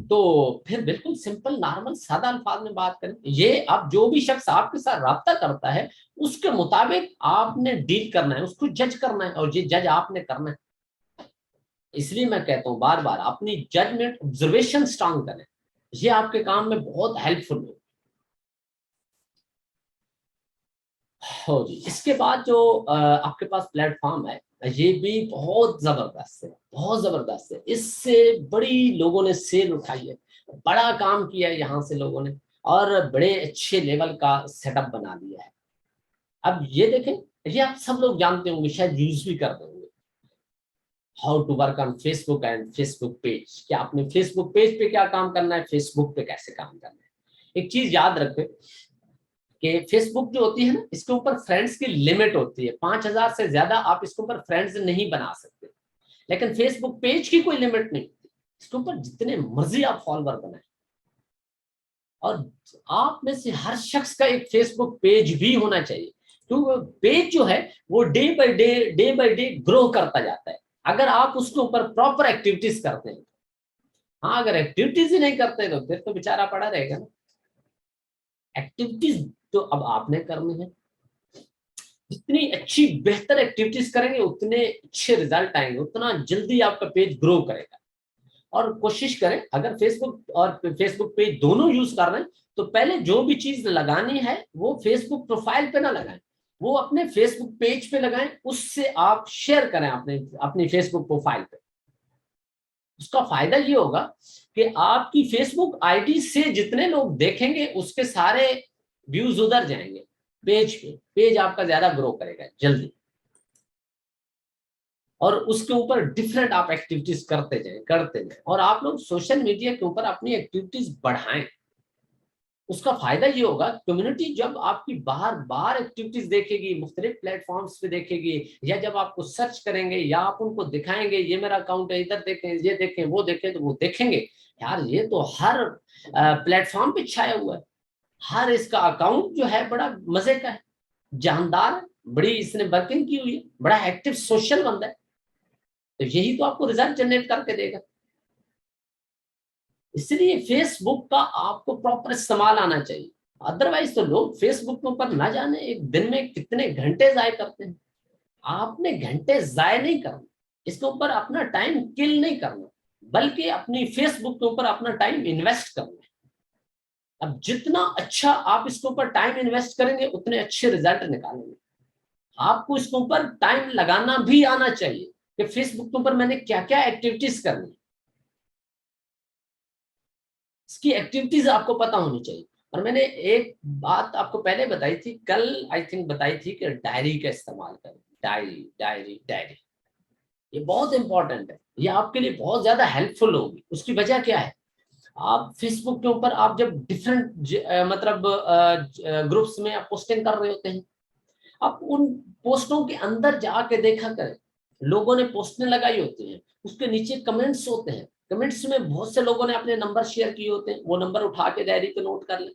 S1: तो फिर बिल्कुल सिंपल नॉर्मल सादा अल्फाज में बात करें। ये अब जो भी शख्स आपके साथ राब्ता करता है उसके मुताबिक आपने डील करना है, उसको जज करना है, और ये जज आपने करना है। इसलिए मैं कहता हूँ बार बार अपनी जजमेंट ऑब्जर्वेशन स्ट्रांग करें, ये आपके काम में बहुत हेल्पफुल हो। ہو جی، اس کے بعد جو آپ کے پاس پلیٹ فارم ہے یہ بھی بہت زبردست ہے، بہت زبردست ہے، اس سے بڑی لوگوں نے سیل اٹھائی ہے، بڑا کام کیا ہے یہاں سے لوگوں نے، اور بڑے اچھے لیول کا سیٹ اپ بنا دیا ہے۔ اب یہ دیکھیں، یہ آپ سب لوگ جانتے ہوں گے، شاید یوز بھی کرتے ہوں گے، how to work on Facebook and Facebook page, کہ آپ نے فیس بک پیج پہ کیا کام کرنا ہے، فیس بک پہ کیسے کام کرنا ہے۔ ایک چیز یاد رکھیں کہ فیس بک جو ہوتی ہے نا، اس کے اوپر فرینڈس کی لمٹ ہوتی ہے، 5000 سے زیادہ آپ اس کے اوپر فرینڈز نہیں بنا سکتے، لیکن فیس بک پیج کی کوئی لمٹ نہیں ہوتی، اس کے اوپر جتنے مرضی آپ فالوور بنائیں، اور آپ میں سے ہر شخص کا ایک فیس بک پیج بھی ہونا چاہیے، کیونکہ پیج جو ہے وہ ڈے بائی ڈے گرو کرتا جاتا ہے، اگر آپ اس کے اوپر پراپر ایکٹیویٹیز کرتے ہیں۔ ہاں، اگر ایکٹیویٹیز ہی نہیں کرتے تو پھر تو بیچارہ پڑا رہے گا نا۔ ایکٹیویٹیز تو اب آپ نے کرنی ہے، جتنی اچھی بہتر ایکٹیویٹیز کریں گے اتنے اچھے ریزلٹ آئیں گے، اتنا جلدی آپ کا پیج گرو کرے گا۔ اور کوشش کریں، اگر فیس بک اور فیس بک پیج دونوں یوز کر رہے ہیں تو پہلے جو بھی چیز لگانی ہے وہ فیس بک پروفائل پہ نہ لگائیں، وہ اپنے فیس بک پیج پہ لگائیں، اس سے آپ شیئر کریں اپنی فیس بک پروفائل پہ۔ اس کا فائدہ یہ ہوگا کہ آپ کی فیس بک آئی ڈی سے جتنے لوگ دیکھیں گے اس کے سارے ویوز ادھر جائیں گے پیج پہ، پیج آپ کا زیادہ گرو کرے گا جلدی، اور اس کے اوپر ڈفرینٹ آپ ایکٹیویٹیز کرتے جائیں، اور آپ لوگ سوشل میڈیا کے اوپر اپنی ایکٹیویٹیز بڑھائیں۔ اس کا فائدہ یہ ہوگا، کمیونٹی جب آپ کی بار بار ایکٹیویٹیز دیکھے گی، مختلف پلیٹ فارمز پہ دیکھے گی، یا جب آپ کو سرچ کریں گے یا آپ ان کو دکھائیں گے یہ میرا اکاؤنٹ ہے، ادھر دیکھیں، یہ دیکھیں، وہ دیکھیں، تو وہ دیکھیں گے یار یہ تو ہر پلیٹ فارم پہ چھایا ہوا ہے، ہر اس کا اکاؤنٹ جو ہے بڑا مزے کا ہے، جاندار ہے، بڑی اس نے ورکنگ کی ہوئی ہے، بڑا ایکٹیو سوشل بندہ ہے، تو یہی تو آپ کو ریزلٹ جنریٹ کر کے دے گا۔ اس لیے فیس بک کا آپ کو پراپر استعمال آنا چاہیے، ادروائز تو لوگ فیس بک کے اوپر نہ جانے ایک دن میں کتنے گھنٹے ضائع کرتے ہیں۔ آپ نے گھنٹے ضائع نہیں کرنا، اس کے اوپر اپنا ٹائم کل نہیں کرنا، بلکہ اپنی فیس بک کے اوپر اپنا ٹائم انویسٹ کرنا ہے۔ اب جتنا اچھا آپ اس کے اوپر ٹائم انویسٹ کریں گے اتنے اچھے ریزلٹ نکالیں گے۔ آپ کو اس کے اوپر ٹائم لگانا بھی آنا چاہیے کہ فیس بک کے اوپر میں نے کیا کیا ایکٹیویٹیز کرنی، اس کی ایکٹیویٹیز آپ کو پتا ہونی چاہیے۔ اور میں نے ایک بات آپ کو پہلے بتائی تھی، کل آئی تھنک بتائی تھی، کہ ڈائری کا استعمال کریں، ڈائری ڈائری ڈائری، یہ بہت امپورٹنٹ ہے، یہ آپ کے لیے بہت زیادہ ہیلپ فل ہوگی۔ اس کی وجہ کیا ہے، آپ فیس بک کے اوپر آپ جب ڈفرینٹ مطلب گروپس میں آپ پوسٹنگ کر رہے ہوتے ہیں، آپ ان پوسٹوں کے اندر جا کے دیکھا کریں، لوگوں نے پوسٹیں لگائی ہوتی ہیں، اس کے نیچے کمنٹس ہوتے ہیں، کمنٹس میں بہت سے لوگوں نے اپنے نمبر شیئر کیے ہوتے ہیں، وہ نمبر اٹھا کے ڈائری پہ نوٹ کر لیں۔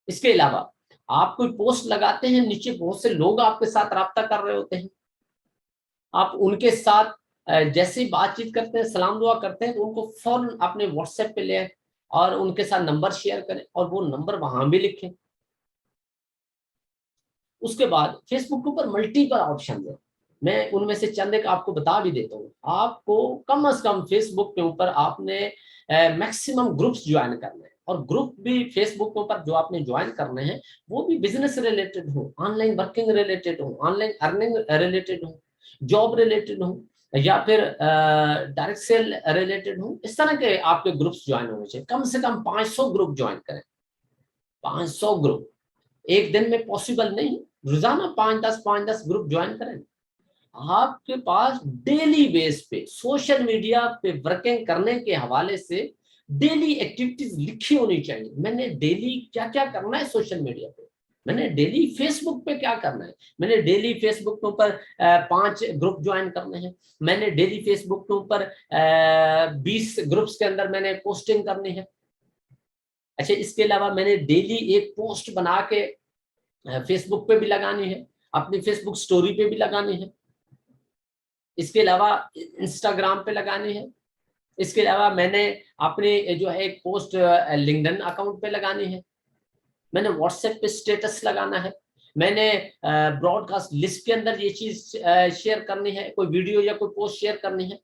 S1: اس کے علاوہ آپ کوئی پوسٹ لگاتے ہیں، نیچے بہت سے لوگ آپ کے ساتھ رابطہ کر رہے ہوتے ہیں، آپ ان کے ساتھ جیسے ہی بات چیت کرتے ہیں، سلام دعا کرتے ہیں، تو ان کو فوراً اپنے واٹس ایپ پہ لے آئیں اور ان کے ساتھ نمبر شیئر کریں، اور وہ نمبر وہاں بھی لکھیں۔ اس کے بعد فیس بک کے اوپر ملٹیپل آپشن ہے، میں ان میں سے چند ایک آپ کو بتا بھی دیتا ہوں۔ آپ کو کم از کم فیس بک کے اوپر آپ نے میکسیمم گروپس جوائن کرنے ہیں، اور گروپ بھی فیس بک کے اوپر جو آپ نے جوائن کرنے ہیں وہ بھی بزنس ریلیٹڈ ہو، آن لائن ورکنگ ریلیٹڈ ہو، آن لائن ارننگ ریلیٹڈ ہو، جاب ریلیٹڈ ہو، یا پھر ڈائریکٹ سیل ریلیٹڈ ہو، اس طرح کے آپ کے گروپس جوائن ہونے چاہیے۔ کم سے کم 500 گروپ جوائن کریں، 500 گروپ ایک دن میں پاسبل نہیں، روزانہ 5-10 گروپ جوائن کریں۔ آپ کے پاس ڈیلی بیس پہ سوشل میڈیا پہ ورکنگ کرنے کے حوالے سے ڈیلی ایکٹیویٹیز لکھی ہونی چاہیے، میں نے ڈیلی کیا کیا کرنا ہے سوشل میڈیا پہ، میں نے ڈیلی فیس بک پہ کیا کرنا ہے، میں نے ڈیلی فیس بک کے اوپر 5 گروپ جوائن کرنے ہیں، میں نے ڈیلی فیس بک کے اوپر 20 گروپس کے اندر میں نے پوسٹنگ کرنی ہے۔ اچھا، اس کے علاوہ میں نے ڈیلی ایک پوسٹ بنا کے فیس بک پہ بھی لگانی ہے، اپنی فیس بک سٹوری پہ بھی لگانی ہے، اس کے علاوہ انسٹاگرام پہ لگانی ہے، اس کے علاوہ میں نے اپنی جو ہے ایک پوسٹ لنکڈن اکاؤنٹ پہ لگانی ہے، میں نے واٹس ایپ پہ اسٹیٹس لگانا ہے، میں نے براڈ کاسٹ لسٹ کے اندر یہ چیز شیئر کرنی ہے، کوئی ویڈیو یا کوئی پوسٹ شیئر کرنی ہے،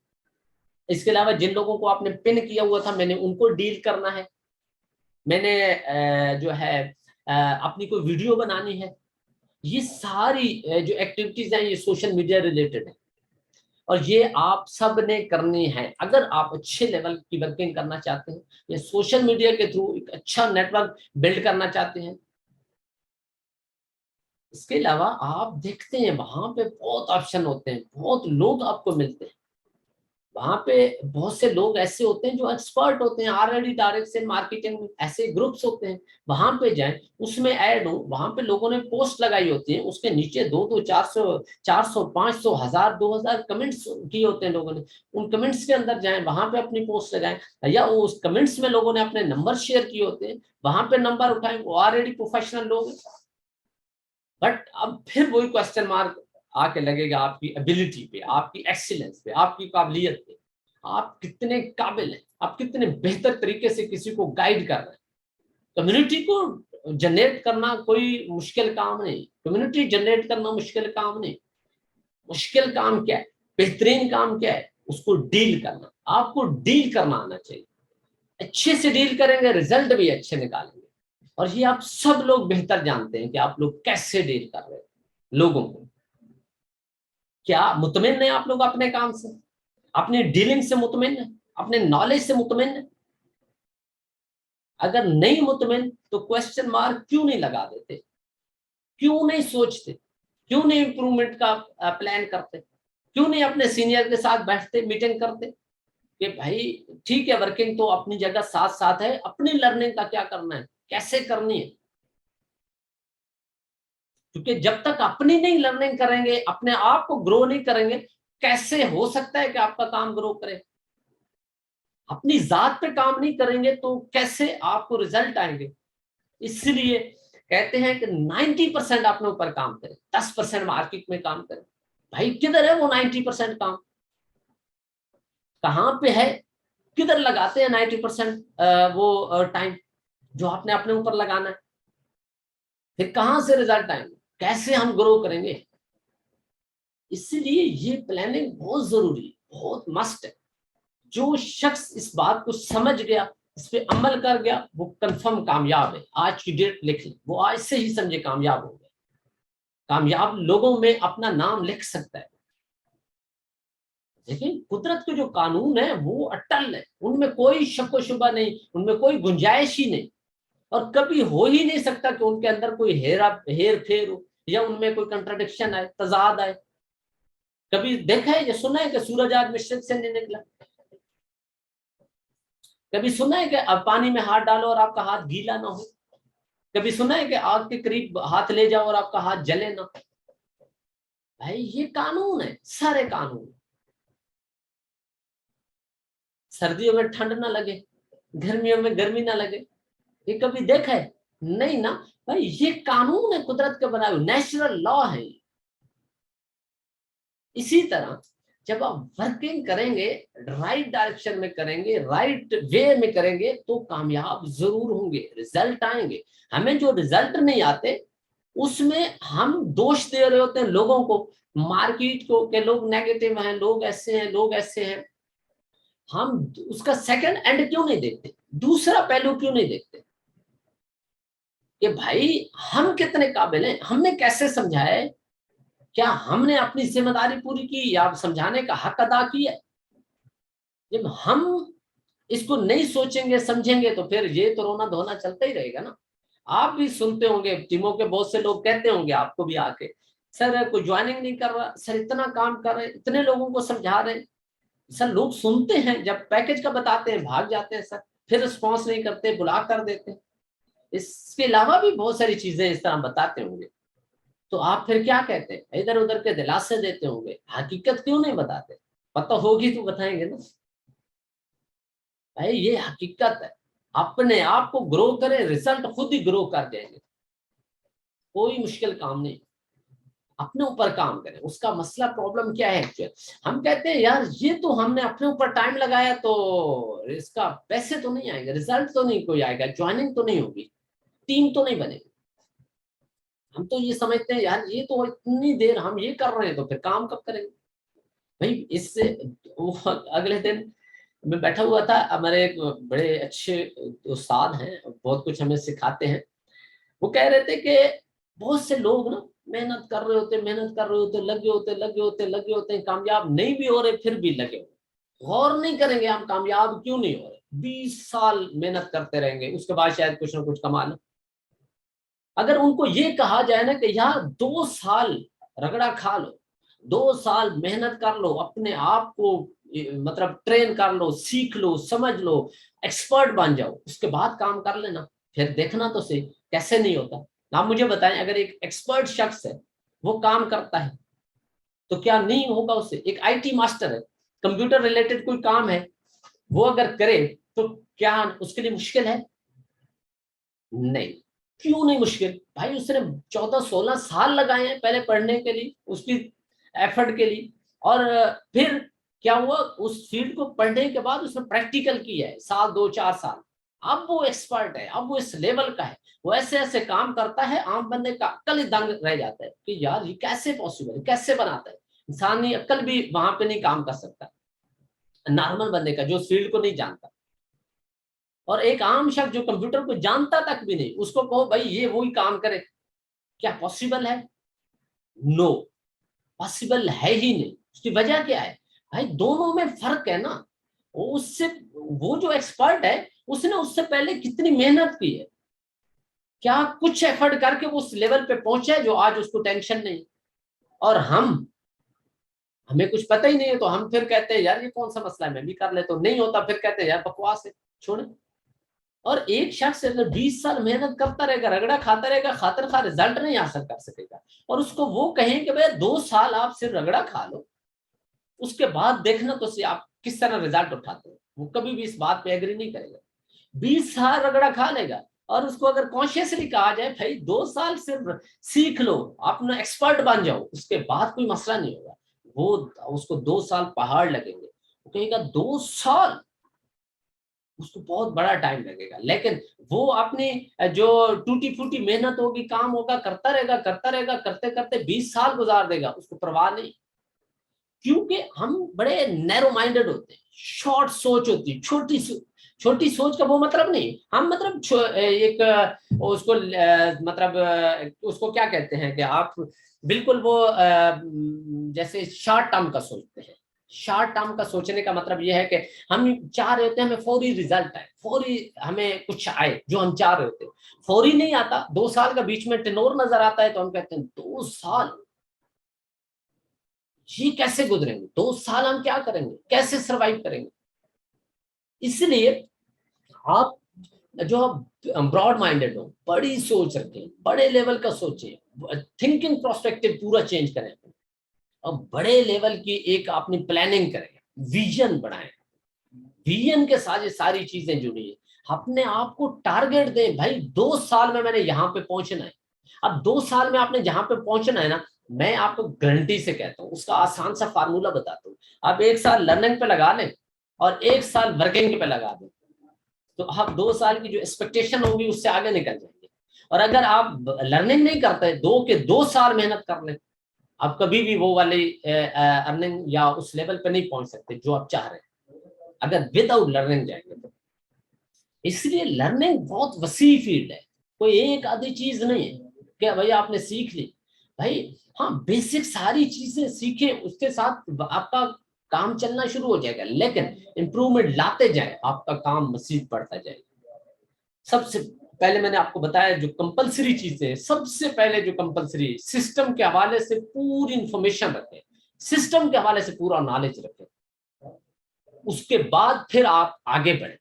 S1: اس کے علاوہ جن لوگوں کو آپ نے پن کیا ہوا تھا میں نے ان کو ڈیل کرنا ہے، میں نے جو ہے اپنی کوئی ویڈیو بنانی ہے، یہ ساری جو ایکٹیویٹیز ہیں یہ سوشل میڈیا ریلیٹڈ ہے اور یہ آپ سب نے کرنی ہے. اگر آپ اچھے لیول کی ورکنگ کرنا چاہتے ہیں یا سوشل میڈیا کے تھرو ایک اچھا نیٹ ورک بلڈ کرنا چاہتے ہیں. اس کے علاوہ آپ دیکھتے ہیں وہاں پہ بہت آپشن ہوتے ہیں, بہت لوگ آپ کو ملتے ہیں. وہاں پہ بہت سے لوگ ایسے ہوتے ہیں جو ایکسپرٹ ہوتے ہیں آلریڈی ڈائریکٹ سے مارکیٹنگ میں. ایسے گروپس ہوتے ہیں, وہاں پہ جائیں, اس میں ایڈ ہو, وہاں پہ لوگوں نے پوسٹ لگائی ہوتی ہیں, اس کے نیچے 200 400 500 1000 2000 کمنٹس کیے ہوتے ہیں لوگوں نے. ان کمنٹس کے اندر جائیں, وہاں پہ اپنی پوسٹ لگائیں, یا اس کمنٹس میں لوگوں نے اپنے نمبر شیئر کیے ہوتے ہیں, وہاں پہ نمبر اٹھائیں. وہ آلریڈی پروفیشنل لوگ ہیں. بٹ اب پھر وہی کوشچن مارک آ کے لگے گا آپ کی ایبلٹی پہ, آپ کی ایکسیلنس پہ, آپ کی قابلیت پہ. آپ کتنے قابل ہیں, آپ کتنے بہتر طریقے سے کسی کو گائیڈ کر رہے ہیں. کمیونٹی کو جنریٹ کرنا کوئی مشکل کام نہیں. کمیونٹی جنریٹ کرنا مشکل کام نہیں. مشکل کام کیا ہے, بہترین کام کیا ہے, اس کو ڈیل کرنا. آپ کو ڈیل کرنا آنا چاہیے. اچھے سے ڈیل کریں گے رزلٹ بھی اچھے نکالیں گے. اور یہ آپ سب لوگ بہتر جانتے ہیں کہ آپ لوگ کیسے ڈیل کر رہے ہیں لوگوں کو. کیا مطمئن ہیں آپ لوگ اپنے کام سے, اپنی ڈیلنگ سے مطمئن ہے, اپنے نالج سے مطمئن ہے؟ اگر نہیں مطمئن تو کوشچن مارک کیوں نہیں لگا دیتے, کیوں نہیں سوچتے, کیوں نہیں امپروومنٹ کا پلان کرتے, کیوں نہیں اپنے سینئر کے ساتھ بیٹھتے میٹنگ کرتے کہ بھائی ٹھیک ہے ورکنگ تو اپنی جگہ ساتھ ساتھ ہے, اپنی لرننگ کا کیا کرنا ہے, کیسے کرنی ہے. کیونکہ جب تک اپنی نہیں لرننگ کریں گے, اپنے آپ کو گرو نہیں کریں گے, کیسے ہو سکتا ہے کہ آپ کا کام گرو کرے. اپنی ذات پہ کام نہیں کریں گے تو کیسے آپ کو رزلٹ آئیں گے. اس لیے کہتے ہیں کہ 90% اپنے اوپر کام کریں, 10% مارکیٹ میں کام کریں. بھائی کدھر ہے وہ 90% کام, کہاں پہ ہے, کدھر لگاتے ہیں 90% وہ ٹائم جو آپ نے اپنے اوپر لگانا ہے. پھر کہاں سے رزلٹ آئیں گے, کیسے ہم گرو کریں گے. اس لیے یہ پلاننگ بہت ضروری ہے, بہت مسٹ ہے. جو شخص اس بات کو سمجھ گیا, اس پہ عمل کر گیا, وہ کنفرم کامیاب ہے. آج کی ڈیٹ لکھ لیں, وہ آج سے ہی سمجھے کامیاب ہو گئے. کامیاب لوگوں میں اپنا نام لکھ سکتا ہے. لیکن قدرت کے جو قانون ہے وہ اٹل ہے, ان میں کوئی شک و شبہ نہیں, ان میں کوئی گنجائش ہی نہیں, اور کبھی ہو ہی نہیں سکتا کہ ان کے اندر کوئی ہیر پھیر ہو یا ان میں کوئی کنٹراڈکشن آئے, تضاد آئے. کبھی دیکھا ہے یا سنا ہے کہ سورج آج مشرق سے نہیں نکلا؟ کبھی سنا ہے کہ اب پانی میں ہاتھ ڈالو اور آپ کا ہاتھ گیلا نہ ہو؟ کبھی سنا ہے کہ آگ کے قریب ہاتھ لے جاؤ اور آپ کا ہاتھ جلے نہ؟ بھائی یہ قانون ہے, سارے قانون. سردیوں میں ٹھنڈ نہ لگے, گرمیوں میں گرمی نہ لگے, یہ کبھی دیکھا ہے؟ نہیں نا. بھائی یہ قانون ہے قدرت کے بنائے ہوئے, نیچرل لا ہے. اسی طرح جب آپ ورکنگ کریں گے, رائٹ ڈائریکشن میں کریں گے, رائٹ وے میں کریں گے, تو کامیاب ضرور ہوں گے, رزلٹ آئیں گے. ہمیں جو رزلٹ نہیں آتے اس میں ہم دوش دے رہے ہوتے ہیں لوگوں کو, مارکیٹ کو, کہ لوگ نیگیٹو ہیں, لوگ ایسے ہیں, لوگ ایسے ہیں. ہم اس کا سیکنڈ اینڈ کیوں نہیں دیکھتے, دوسرا پہلو کیوں نہیں دیکھتے کہ بھائی ہم کتنے قابل ہیں, ہم نے کیسے سمجھایا, کیا ہم نے اپنی ذمہ داری پوری کی یا سمجھانے کا حق ادا کیا. جب ہم اس کو نہیں سوچیں گے سمجھیں گے تو پھر یہ تو رونا دھونا چلتا ہی رہے گا نا. آپ بھی سنتے ہوں گے, ٹیموں کے بہت سے لوگ کہتے ہوں گے آپ کو بھی آ کے, سر کوئی جوائننگ نہیں کر رہا, سر اتنا کام کر رہے ہیں, اتنے لوگوں کو سمجھا رہے ہیں. سر لوگ سنتے ہیں, جب پیکج کا بتاتے ہیں بھاگ جاتے ہیں سر, پھر رسپانس نہیں کرتے, بلا کر دیتے ہیں. اس کے علاوہ بھی بہت ساری چیزیں اس طرح بتاتے ہوں گے. تو آپ پھر کیا کہتے ہیں, ادھر ادھر کے دلاسے دیتے ہوں گے, حقیقت کیوں نہیں بتاتے؟ پتہ ہوگی تو بتائیں گے نا. بھائی یہ حقیقت ہے, اپنے آپ کو گرو کریں, رزلٹ خود ہی گرو کر جائیں گے. کوئی مشکل کام نہیں, اپنے اوپر کام کریں. اس کا مسئلہ پرابلم کیا ہے, ہم کہتے ہیں یار یہ تو ہم نے اپنے اوپر ٹائم لگایا تو اس کا پیسے تو نہیں آئیں گے, رزلٹ تو نہیں کوئی آئے گا, جوائننگ تو نہیں ہوگی, ٹیم تو نہیں بنے گی. ہم تو یہ سمجھتے ہیں یار یہ تو اتنی دیر ہم یہ کر رہے ہیں تو پھر کام کب کریں گے. بھائی اس سے اگلے دن میں بیٹھا ہوا تھا, ہمارے ایک بڑے اچھے استاد ہیں, بہت کچھ ہمیں سکھاتے ہیں. وہ کہہ رہے تھے کہ بہت سے لوگ نا محنत कर रहे होते, लगे होते, कामयाब नहीं भी हो रहे, फिर भी लगे होते, गौर नहीं करेंगे हम कामयाब क्यों नहीं हो रहे। 20 साल मेहनत करते रहेंगे, उसके बाद शायद कुछ ना कुछ कमा लें। अगर उनको ये कहा जाए ना कि यार 2 साल रगड़ा खा लो, 2 साल मेहनत कर लो, अपने आप को मतलब ट्रेन कर लो, सीख लो, समझ लो, एक्सपर्ट बन जाओ, उसके बाद काम कर लेना, फिर देखना तो सही कैसे नहीं होता। आप मुझे बताएं, अगर एक एक्सपर्ट शख्स है, वो काम करता है, तो क्या नहीं होगा उससे। एक आईटी मास्टर है, कंप्यूटर रिलेटेड कोई काम है, वो अगर करे तो क्या उसके लिए मुश्किल है? नहीं। क्यों नहीं मुश्किल? भाई उसने 14-16 साल लगाए हैं पहले पढ़ने के लिए, उसकी एफर्ट के लिए, और फिर क्या हुआ, उस फील्ड को पढ़ने के बाद उसने प्रैक्टिकल किया है, साल 2-4 साल, अब वो एक्सपर्ट है, अब वो इस लेवल का है, वो ऐसे ऐसे काम करता है, आम बंदे का अक्ल ही दंग रह जाता है कि यार ये कैसे पॉसिबल है, कैसे बनाता है। इंसानी अक्ल भी वहां पे नहीं काम कर सकता, नॉर्मल बंदे का जो उस फील्ड को नहीं जानता। और एक आम शख्स जो कंप्यूटर को जानता तक भी नहीं, उसको कहो भाई ये वही काम करे, क्या पॉसिबल है? नो, पॉसिबल है ही नहीं। उसकी वजह क्या है? भाई दोनों में फर्क है ना। उससे, वो जो एक्सपर्ट है, उसने उससे पहले कितनी मेहनत की है, क्या कुछ एफर्ट करके वो उस लेवल पे पहुंचा है जो आज उसको टेंशन नहीं। और हमें कुछ पता ही नहीं है, तो हम फिर कहते हैं यार ये कौन सा मसला है, मैं भी कर लेता हूं, नहीं होता फिर कहते हैं यार बकवास है, छोड़े। और एक शख्स अगर 20 साल मेहनत करता रहेगा, रगड़ा खाता रहेगा, खातिर खा रिजल्ट नहीं हासिल कर सकेगा, और उसको वो कहें कि भाई 2 साल आप सिर्फ रगड़ा खा लो, उसके बाद देखना तो सही आप किस तरह रिजल्ट उठाते हो, वो कभी भी इस बात पे एग्री नहीं करेगा। 20 साल रगड़ा खा लेगा, और उसको अगर कॉन्शियसली कहा जाए भाई 2 साल सिर्फ सीख लो, अपना एक्सपर्ट बन जाओ, उसके बाद कोई मसला नहीं होगा, वो उसको 2 साल पहाड़ लगेंगे, वो कहेगा 2 साल, उसको बहुत बड़ा टाइम लगेगा। लेकिन वो अपनी जो टूटी फूटी मेहनत होगी, काम होगा, करता रहेगा, करते करते 20 साल गुजार देगा, उसको परवाह नहीं। क्योंकि हम बड़े नैरो माइंडेड होते हैं, शॉर्ट सोच होती है, छोटी सोच का वो मतलब नहीं, हम मतलब एक उसको मतलब उसको क्या कहते हैं कि आप बिल्कुल वो जैसे शॉर्ट टर्म का सोचते हैं। शॉर्ट टर्म का सोचने का मतलब ये है कि हम चाह रहे होते हैं हमें फौरी रिजल्ट आए, फौरी हमें कुछ आए जो हम चाह रहे होते हैं, फौरी नहीं आता, 2 साल का बीच में टेनोर नजर आता है, तो हम कहते हैं 2 साल ये कैसे गुजरेंगे, 2 साल हम क्या करेंगे, कैसे सरवाइव करेंगे। इसलिए आप जो ब्रॉड माइंडेड हो, बड़ी सोच रखें, बड़े लेवल का सोचें, थिंकिंग प्रोस्पेक्टिव पूरा चेंज करें, और बड़े लेवल की एक अपनी प्लानिंग करें, विजन बनाएं, विजन के साथ ये सारी चीजें जुड़ी है। अपने आप को टारगेट दें, भाई 2 साल में मैंने यहाँ पे पहुंचना है। अब 2 साल में आपने जहां पे पहुंचना है ना, मैं आपको गारंटी से कहता हूँ, उसका आसान सा फार्मूला बताता हूँ। आप 1 साल लर्निंग पे लगा लें और 1 साल वर्किंग पे लगा दें, तो आप 2 साल की जो एक्सपेक्टेशन होगी उससे आगे निकल जाएंगे। और अगर आप लर्निंग नहीं करते, 2 साल मेहनत कर लें, आप कभी भी वो वाली अर्निंग या उस लेवल पे नहीं पहुंच सकते जो आप चाह रहे हैं, अगर विदाउट लर्निंग जाएंगे तो। इसलिए लर्निंग बहुत वसी फील्ड है, कोई एक आधी चीज नहीं है कि भाई आपने सीख ली। भाई हाँ, बेसिक सारी चीजें सीखें, उसके साथ आपका काम चलना शुरू हो जाएगा, लेकिन इंप्रूवमेंट लाते जाए, आपका काम मजीद बढ़ता जाएगा। सबसे पहले मैंने आपको बताया जो कंपलसरी चीजें, सबसे पहले जो कंपलसरी, सिस्टम के हवाले से पूरी इंफॉर्मेशन रखें, सिस्टम के हवाले से पूरा नॉलेज रखें, उसके बाद फिर आप आगे बढ़े,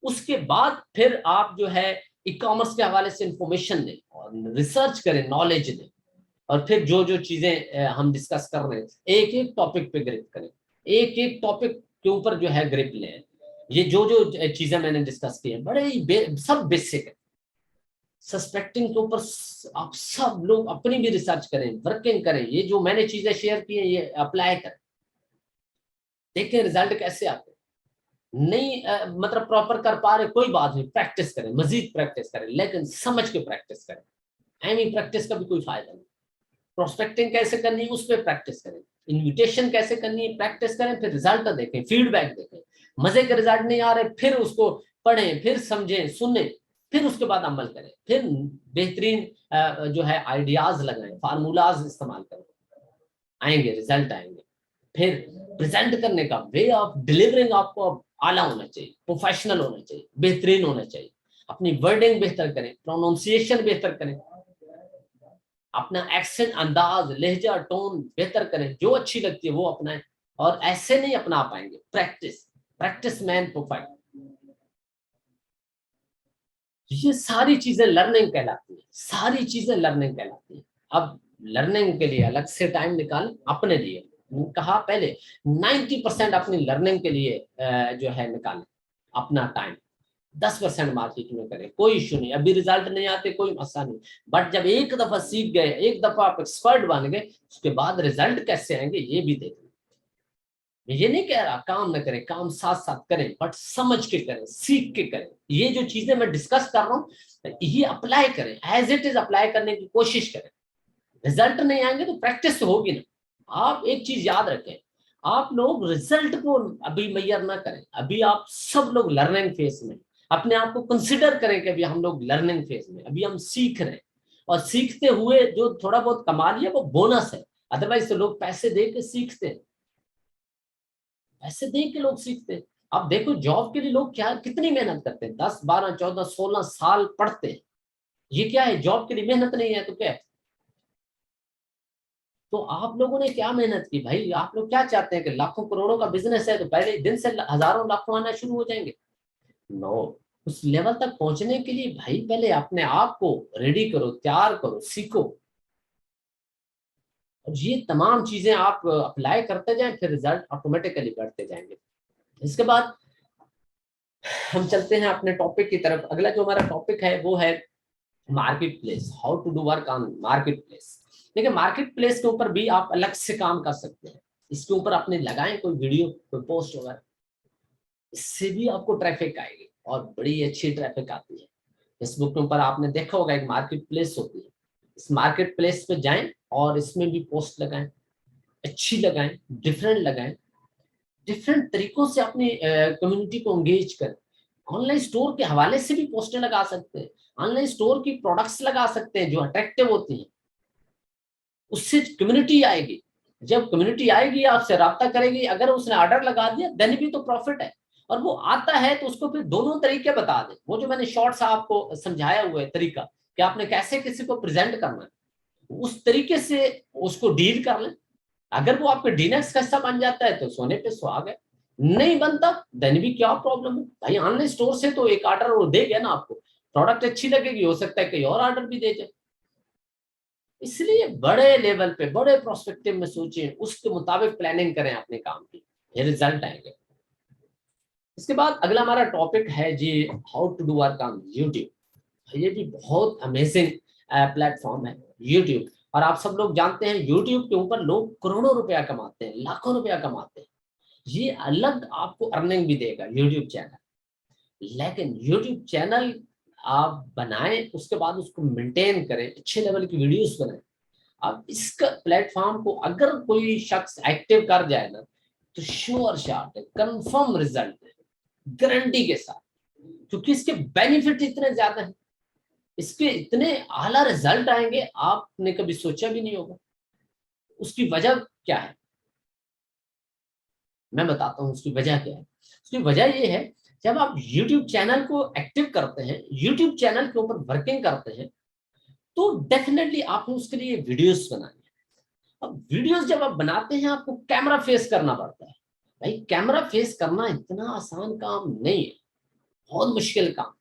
S1: उसके बाद फिर आप जो है ई कॉमर्स के हवाले से इंफॉर्मेशन दें और रिसर्च करें, नॉलेज दें, और फिर जो जो चीजें हम डिस्कस कर रहे हैं, एक एक टॉपिक पे ग्रिप करें, एक एक टॉपिक के ऊपर जो है ग्रिप लें। ये जो जो चीजें मैंने डिस्कस की है, बड़े ही सब बेसिक है। सस्पेक्टिंग के ऊपर आप सब लोग अपनी भी रिसर्च करें, वर्किंग करें, ये जो मैंने चीजें शेयर की है ये अप्लाई करें, देखें रिजल्ट कैसे आते हैं। नहीं मतलब प्रॉपर कर पा रहे, कोई बात नहीं, प्रैक्टिस करें, मजीद प्रैक्टिस करें, लेकिन समझ के प्रैक्टिस करें। एनी प्रैक्टिस का भी कोई फायदा नहीं। प्रोस्पेक्टिंग कैसे करनी है उस पर प्रैक्टिस करें, इन्विटेशन कैसे करनी है प्रैक्टिस करें, फिर रिजल्ट देखें, फीडबैक देखें। मजे के रिजल्ट नहीं आ रहे, फिर उसको पढ़ें, फिर समझें, सुने, پھر اس کے بعد عمل کریں، پھر بہترین جو ہے آئیڈیاز لگائیں، فارمولاز استعمال کریں، آئیں گے، رزلٹ آئیں گے۔ پھر پریزنٹ کرنے کا وے آف ڈیلیورنگ آپ کو اعلیٰ ہونا چاہیے، پروفیشنل ہونا چاہیے، بہترین ہونا چاہیے، اپنی ورڈنگ بہتر کریں، پروننسیشن بہتر کریں، اپنا ایکسنٹ، انداز، لہجہ، ٹون بہتر کریں، جو اچھی لگتی ہے وہ اپنائیں، اور ایسے نہیں اپنا پائیں گے۔ پریکٹس مین پرفیکٹ، یہ ساری چیزیں لرننگ کہلاتی ہیں، ساری چیزیں لرننگ کہلاتی ہیں۔ اب لرننگ کے لیے الگ سے ٹائم نکال اپنے لیے، کہا پہلے 90% اپنی لرننگ کے لیے جو ہے نکالیں اپنا ٹائم، 10% مارکیٹنگ میں کریں، کوئی ایشو نہیں، ابھی ریزلٹ نہیں آتے کوئی مسئلہ نہیں، بٹ جب ایک دفعہ سیکھ گئے، ایک دفعہ آپ ایکسپرٹ بن گئے، اس کے بعد ریزلٹ کیسے آئیں گے یہ بھی دیکھیں۔ میں یہ نہیں کہہ رہا کام نہ کریں، کام ساتھ ساتھ کریں، بٹ سمجھ کے کریں، سیکھ کے کریں۔ یہ جو چیزیں میں ڈسکس کر رہا ہوں یہ اپلائی کریں، ایز اٹ از اپلائی کرنے کی کوشش کریں۔ ریزلٹ نہیں آئیں گے تو پریکٹس تو ہوگی نا۔ آپ ایک چیز یاد رکھیں، آپ لوگ ریزلٹ کو ابھی میئر نہ کریں، ابھی آپ سب لوگ لرننگ فیز میں، اپنے آپ کو کنسیڈر کریں کہ ابھی ہم لوگ لرننگ فیز میں، ابھی ہم سیکھ رہے ہیں، اور سیکھتے ہوئے جو تھوڑا بہت کما لیا وہ بونس ہے، ادروائز تو لوگ پیسے دے کے سیکھتے ہیں، پیسے دے کے لوگ سیکھتے ہیں۔ اب دیکھو جاب کے لیے لوگ کیا کتنی محنت کرتے ہیں، 10 12 14 16 سال پڑھتے ہیں، یہ کیا ہے؟ جاب کے لیے محنت نہیں ہے تو کیا ہے؟ تو آپ لوگوں نے کیا محنت کی بھائی؟ آپ لوگ کیا چاہتے ہیں کہ لاکھوں کروڑوں کا بزنس ہے تو پہلے دن سے ہزاروں لاکھوں آنا شروع ہو جائیں گے؟ نو، اس لیول تک پہنچنے کے لیے بھائی پہلے اپنے آپ کو ریڈی کرو، تیار کرو، سیکھو، اور یہ تمام چیزیں آپ اپلائی کرتے جائیں، پھر ریزلٹ آٹومیٹیکلی بڑھتے جائیں گے۔ اس کے بعد ہم چلتے ہیں اپنے ٹاپک کی طرف۔ اگلا جو ہمارا ٹاپک ہے وہ ہے marketplace, how to do work on marketplace. دیکھیں مارکیٹ پلیس کے اوپر بھی آپ الگ سے کام کر سکتے ہیں، اس کے اوپر اپنے لگائیں کوئی ویڈیو، کوئی پوسٹ ہوگا، اس سے بھی آپ کو ٹریفک آئے گی، اور بڑی اچھی ٹریفک آتی ہے۔ فیس بک کے اوپر آپ نے دیکھا ہوگا ایک مارکیٹ پلیس ہوتی ہے، اس مارکیٹ پلیس پہ جائیں اور اس میں بھی پوسٹ لگائیں، اچھی لگائیں، ڈفرینٹ لگائیں، ڈفرینٹ طریقوں سے اپنی کمیونٹی کو انگیج کریں۔ آن لائن اسٹور کے حوالے سے بھی پوسٹیں لگا سکتے ہیں، آن لائن اسٹور کی پروڈکٹس لگا سکتے ہیں جو اٹریکٹیو ہوتی ہیں، اس سے کمیونٹی آئے گی، جب کمیونٹی آئے گی آپ سے رابطہ کرے گی، اگر اس نے آرڈر لگا دیا دین بھی تو پروفٹ ہے، اور وہ آتا ہے تو اس کو پھر دونوں طریقے بتا دیں، وہ جو میں نے شارٹس آپ کو سمجھایا ہوا ہے طریقہ کہ آپ نے کیسے کسی کو پریزنٹ کرنا ہے، اس طریقے سے اس کو ڈیل کر لیں۔ اگر وہ آپ کے ڈینکس کا حصہ بن جاتا ہے تو سونے پہ سہاگ ہے، نہیں بنتا دین بھی کیا پرابلم ہے بھائی، آن لائن اسٹور سے تو ایک آرڈر وہ دے گیا نا آپ کو، پروڈکٹ اچھی لگے گی، ہو سکتا ہے کہیں اور آرڈر بھی دے جائے۔ اس لیے بڑے لیول پہ، بڑے پروسپیکٹو میں سوچیں، اس کے مطابق پلاننگ کریں اپنے کام کی، یہ ریزلٹ آئیں گے۔ اس کے بعد اگلا ہمارا ٹاپک ہے جی how to do work on YouTube. یہ بھی بہت امیزنگ پلیٹ فارم ہے یوٹیوب، اور آپ سب لوگ جانتے ہیں یوٹیوب کے اوپر لوگ کروڑوں روپیہ کماتے ہیں، لاکھوں روپیہ کماتے ہیں، یہ الگ آپ کو ارننگ بھی دے گا یوٹیوب چینل، لیکن یوٹیوب چینل آپ بنائیں، اس کے بعد اس کو مینٹین کریں، اچھے لیول کی ویڈیوز بنائیں۔ اب اس کا پلیٹ فارم کو اگر کوئی شخص ایکٹیو کر جائے نا تو شور شارٹ ہے، کنفرم ریزلٹ ہے، گارنٹی کے ساتھ، کیونکہ اس کے بینیفٹ اتنے زیادہ ہیں، اس کے اتنے اعلیٰ ریزلٹ آئیں گے آپ نے کبھی سوچا بھی نہیں ہوگا۔ اس کی وجہ کیا ہے میں بتاتا ہوں، اس کی وجہ کیا ہے۔ اس کی وجہ یہ ہے جب آپ یوٹیوب چینل کو ایکٹیو کرتے ہیں، یوٹیوب چینل کے اوپر ورکنگ کرتے ہیں، تو ڈیفینیٹلی آپ نے اس کے لیے ویڈیوز بنانی ہے۔ اب ویڈیوز جب آپ بناتے ہیں آپ کو کیمرہ فیس کرنا پڑتا ہے، بھائی کیمرہ فیس کرنا اتنا آسان کام نہیں ہے، بہت مشکل کام،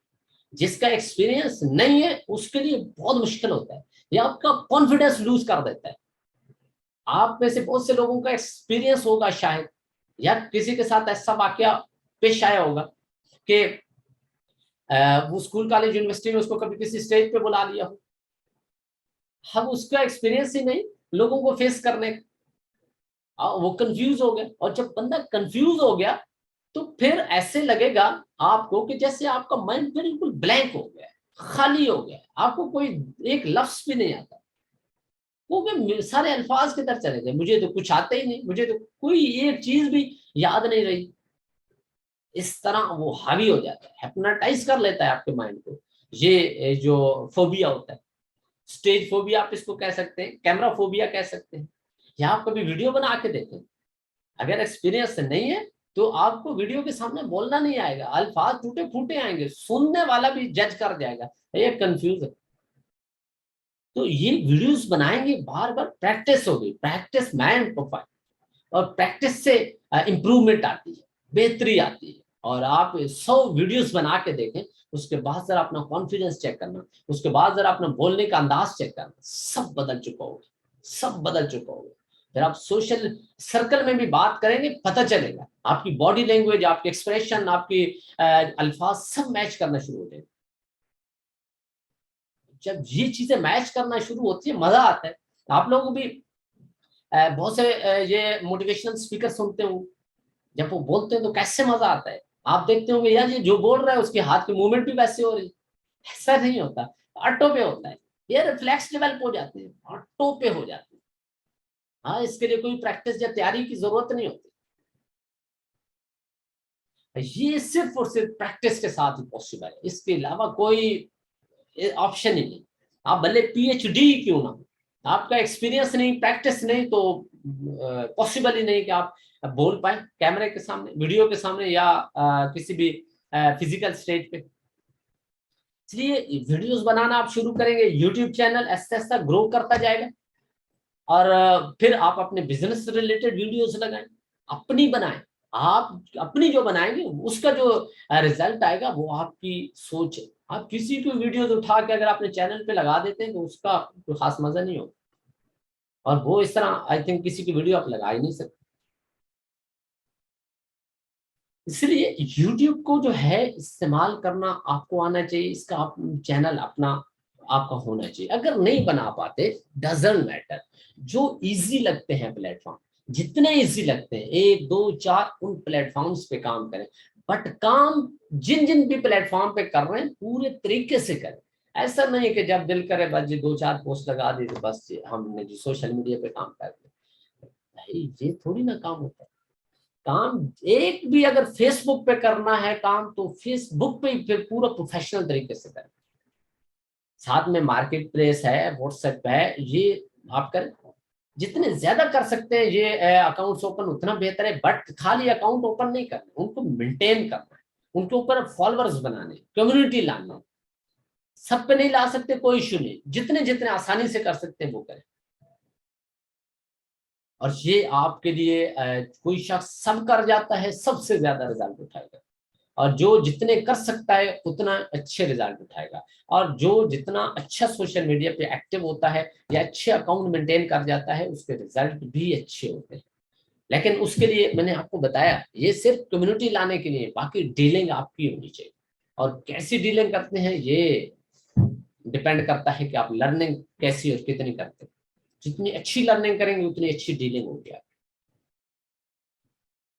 S1: جس کا ایکسپیرینس نہیں ہے اس کے لیے بہت مشکل ہوتا ہے، یہ آپ کا کانفیڈنس لوز کر دیتا ہے۔ آپ میں سے بہت سے لوگوں کا ایکسپیرینس ہوگا شاید، یا کسی کے ساتھ ایسا واقعہ پیش آیا ہوگا کہ وہ اسکول کالج یونیورسٹی میں اس کو کبھی کسی اسٹیج پہ بلا لیا ہو، ہم اس کا ایکسپیرینس ہی نہیں لوگوں کو فیس کرنے کا، وہ کنفیوز ہو گیا، اور جب بندہ کنفیوز ہو گیا تو پھر ایسے لگے گا آپ کو کہ جیسے آپ کا مائنڈ بالکل بلینک ہو گیا، خالی ہو گیا، آپ کو کوئی ایک لفظ بھی نہیں آتا، وہ سارے الفاظ کی طرف چلے گئے، مجھے تو کچھ آتا ہی نہیں، مجھے تو کوئی ایک چیز بھی یاد نہیں رہی۔ اس طرح وہ حاوی ہو جاتا ہے، ہیپناٹائز کر لیتا ہے آپ کے مائنڈ کو، یہ جو فوبیا ہوتا ہے، اسٹیج فوبیا آپ اس کو کہہ سکتے ہیں، کیمرا فوبیا کہہ سکتے ہیں، یا آپ کبھی ویڈیو بنا کے دیکھیں، اگر ایکسپیرینس نہیں ہے تو آپ کو ویڈیو کے سامنے بولنا نہیں آئے گا، الفاظ ٹوٹے پھوٹے آئیں گے، سننے والا بھی جج کر جائے گا یہ کنفیوز ہے۔ تو یہ ویڈیوز بنائیں گے، بار بار پریکٹس ہوگی، پریکٹس مین پروفائل، اور پریکٹس سے امپروومنٹ آتی ہے، بہتری آتی ہے۔ اور آپ 100 ویڈیوز بنا کے دیکھیں، اس کے بعد ذرا اپنا کانفیڈنس چیک کرنا، اس کے بعد ذرا اپنا بولنے کا انداز چیک کرنا، سب بدل چکا ہوگا، سب بدل چکا ہوگا۔ پھر آپ سوشل سرکل میں بھی بات کریں گے، پتہ چلے گا آپ کی باڈی لینگویج، آپ کے ایکسپریشن، آپ کی الفاظ سب میچ کرنا شروع ہو جائے گا۔ جب یہ چیزیں میچ کرنا شروع ہوتی ہے مزہ آتا ہے۔ آپ لوگوں کو بھی بہت سے یہ موٹیویشنل اسپیکر سنتے ہوں، جب وہ بولتے ہیں تو کیسے مزہ آتا ہے۔ آپ دیکھتے ہوں گے یار یہ جو بول رہا ہے اس کے ہاتھ کی موومنٹ بھی ویسے ہو رہی، ایسا نہیں ہوتا، آٹو پہ ہوتا ہے، یہ ریفلیکس ڈیولپ ہو جاتے ہیں، آٹو پہ ہو جاتے ہیں۔ ہاں، اس کے لیے کوئی پریکٹس یا تیاری کی ضرورت نہیں ہوتی، یہ صرف اور صرف پریکٹس کے ساتھ ہی پاسبل ہے، اس کے علاوہ کوئی آپشن ہی نہیں۔ آپ بھلے پی ایچ ڈی کیوں نہ، آپ کا ایکسپیرینس نہیں، پریکٹس نہیں، تو پاسبل ہی نہیں کہ آپ بول پائیں کیمرے کے سامنے، ویڈیو کے سامنے، یا کسی بھی فزیکل اسٹیج پہ۔ اس لیے ویڈیوز بنانا آپ شروع کریں گے، یوٹیوب چینل ایسا ایسا گرو کرتا جائے گا، اور پھر آپ اپنے بزنس سے ریلیٹڈ ویڈیوز لگائیں، اپنی بنائیں۔ آپ اپنی جو بنائیں گے اس کا جو رزلٹ آئے گا وہ آپ کی سوچ ہے۔ آپ کسی کو ویڈیوز اٹھا کے اگر اپنے چینل پہ لگا دیتے ہیں تو اس کا کوئی خاص مزہ نہیں ہوگا، اور وہ اس طرح آئی تھنک کسی کی ویڈیو آپ لگا ہی نہیں سکتے۔ اس لیے یوٹیوب کو جو ہے استعمال کرنا آپ کو آنا چاہیے، اس کا چینل اپنا آپ کا ہونا چاہیے۔ اگر نہیں بنا پاتے ڈزنٹ میٹر، جو ایزی لگتے ہیں پلیٹ فارم، جتنے ایزی لگتے ہیں 1 2 4 ان پلیٹ فارمز پہ کام کریں، بٹ کام جن جن بھی پلیٹ فارم پہ کر رہے ہیں پورے طریقے سے کریں۔ ایسا نہیں کہ جب دل کرے بس جی 2 4 پوسٹ لگا دی تو بس ہم نے جی سوشل میڈیا پہ کام کر دیا، یہ تھوڑی نا کام ہوتا ہے۔ کام ایک بھی اگر فیس بک پہ کرنا ہے کام تو فیس بک پہ پھر پورا پروفیشنل طریقے سے کریں، ساتھ میں مارکیٹ پلیس ہے، واٹس ایپ ہے، یہ آپ کریں، جتنے زیادہ کر سکتے ہیں یہ اکاؤنٹس اوپن اتنا بہتر ہے۔ بٹ خالی اکاؤنٹ اوپن نہیں کرنا، ان کو مینٹین کرنا ہے، ان کے اوپر فالوورز بنانے، کمیونٹی لانا، سب پہ نہیں لا سکتے کوئی ایشو نہیں، جتنے جتنے آسانی سے کر سکتے ہیں وہ کریں۔ اور یہ آپ کے لیے کوئی شخص سب کر جاتا ہے سب سے زیادہ رزلٹ اٹھائے گا، اور جو جتنے کر سکتا ہے اتنا اچھے رزلٹ اٹھائے گا، اور جو جتنا اچھا سوشل میڈیا پہ ایکٹیو ہوتا ہے یا اچھے اکاؤنٹ مینٹین کر جاتا ہے اس کے رزلٹ بھی اچھے ہوتے ہیں۔ لیکن اس کے لیے میں نے آپ کو بتایا یہ صرف کمیونٹی لانے کے لیے، باقی ڈیلنگ آپ کی ہونی چاہیے، اور کیسی ڈیلنگ کرتے ہیں یہ ڈپینڈ کرتا ہے کہ آپ لرننگ کیسی اور کتنی کرتے ہیں۔ جتنی اچھی لرننگ کریں گے اتنی اچھی ڈیلنگ ہوگی آپ۔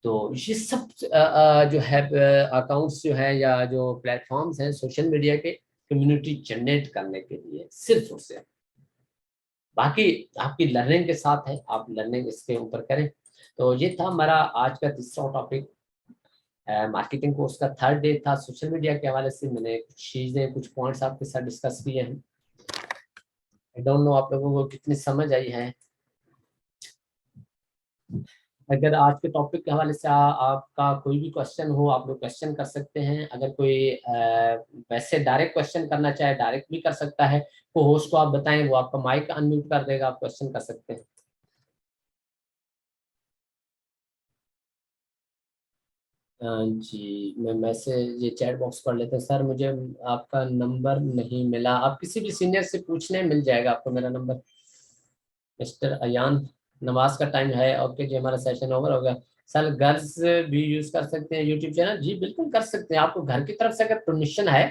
S1: تو یہ سب جو ہے اکاؤنٹس جو ہے یا جو پلیٹ فارمز ہیں سوشل میڈیا کے، کمیونٹی جنریٹ کرنے کے لیے صرف اور صرف، باقی آپ کی لرننگ کے ساتھ ہے، آپ لرننگ اس کے اوپر کریں۔ تو یہ تھا ہمارا آج کا تیسرا ٹاپک، مارکیٹنگ کورس کا 3rd ڈے تھا۔ سوشل میڈیا کے حوالے سے میں نے کچھ چیزیں، کچھ پوائنٹس آپ کے ساتھ ڈسکس کیے ہیں۔ آئی ڈونٹ نو آپ لوگوں کو کتنی سمجھ آئی ہے۔ اگر آج کے ٹاپک کے حوالے سے آپ کا کوئی بھی کوشچن ہو آپ لوگ کوشچن کر سکتے ہیں، اگر کوئی ویسے ڈائریکٹ کوشچن کرنا چاہے ڈائریکٹ بھی کر سکتا ہے، کو ہوسٹ کو آپ بتائیں وہ آپ کا مائک انمیوٹ کر دے گا، آپ کوشچن کر سکتے ہیں۔ جی میں میسج یہ چیٹ باکس پڑھ لیتے ہیں۔ سر مجھے آپ کا نمبر نہیں ملا، آپ کسی بھی سینئر سے پوچھ لیں مل جائے گا آپ کو میرا نمبر۔ مسٹر ایان، نماز کا ٹائم ہے، اوکے جی ہمارا سیشن اوور ہوگا۔ سر گرلز بھی یوز کر سکتے ہیں یوٹیوب چینل؟ جی بالکل کر سکتے ہیں، آپ کو گھر کی طرف سے اگر پرمیشن ہے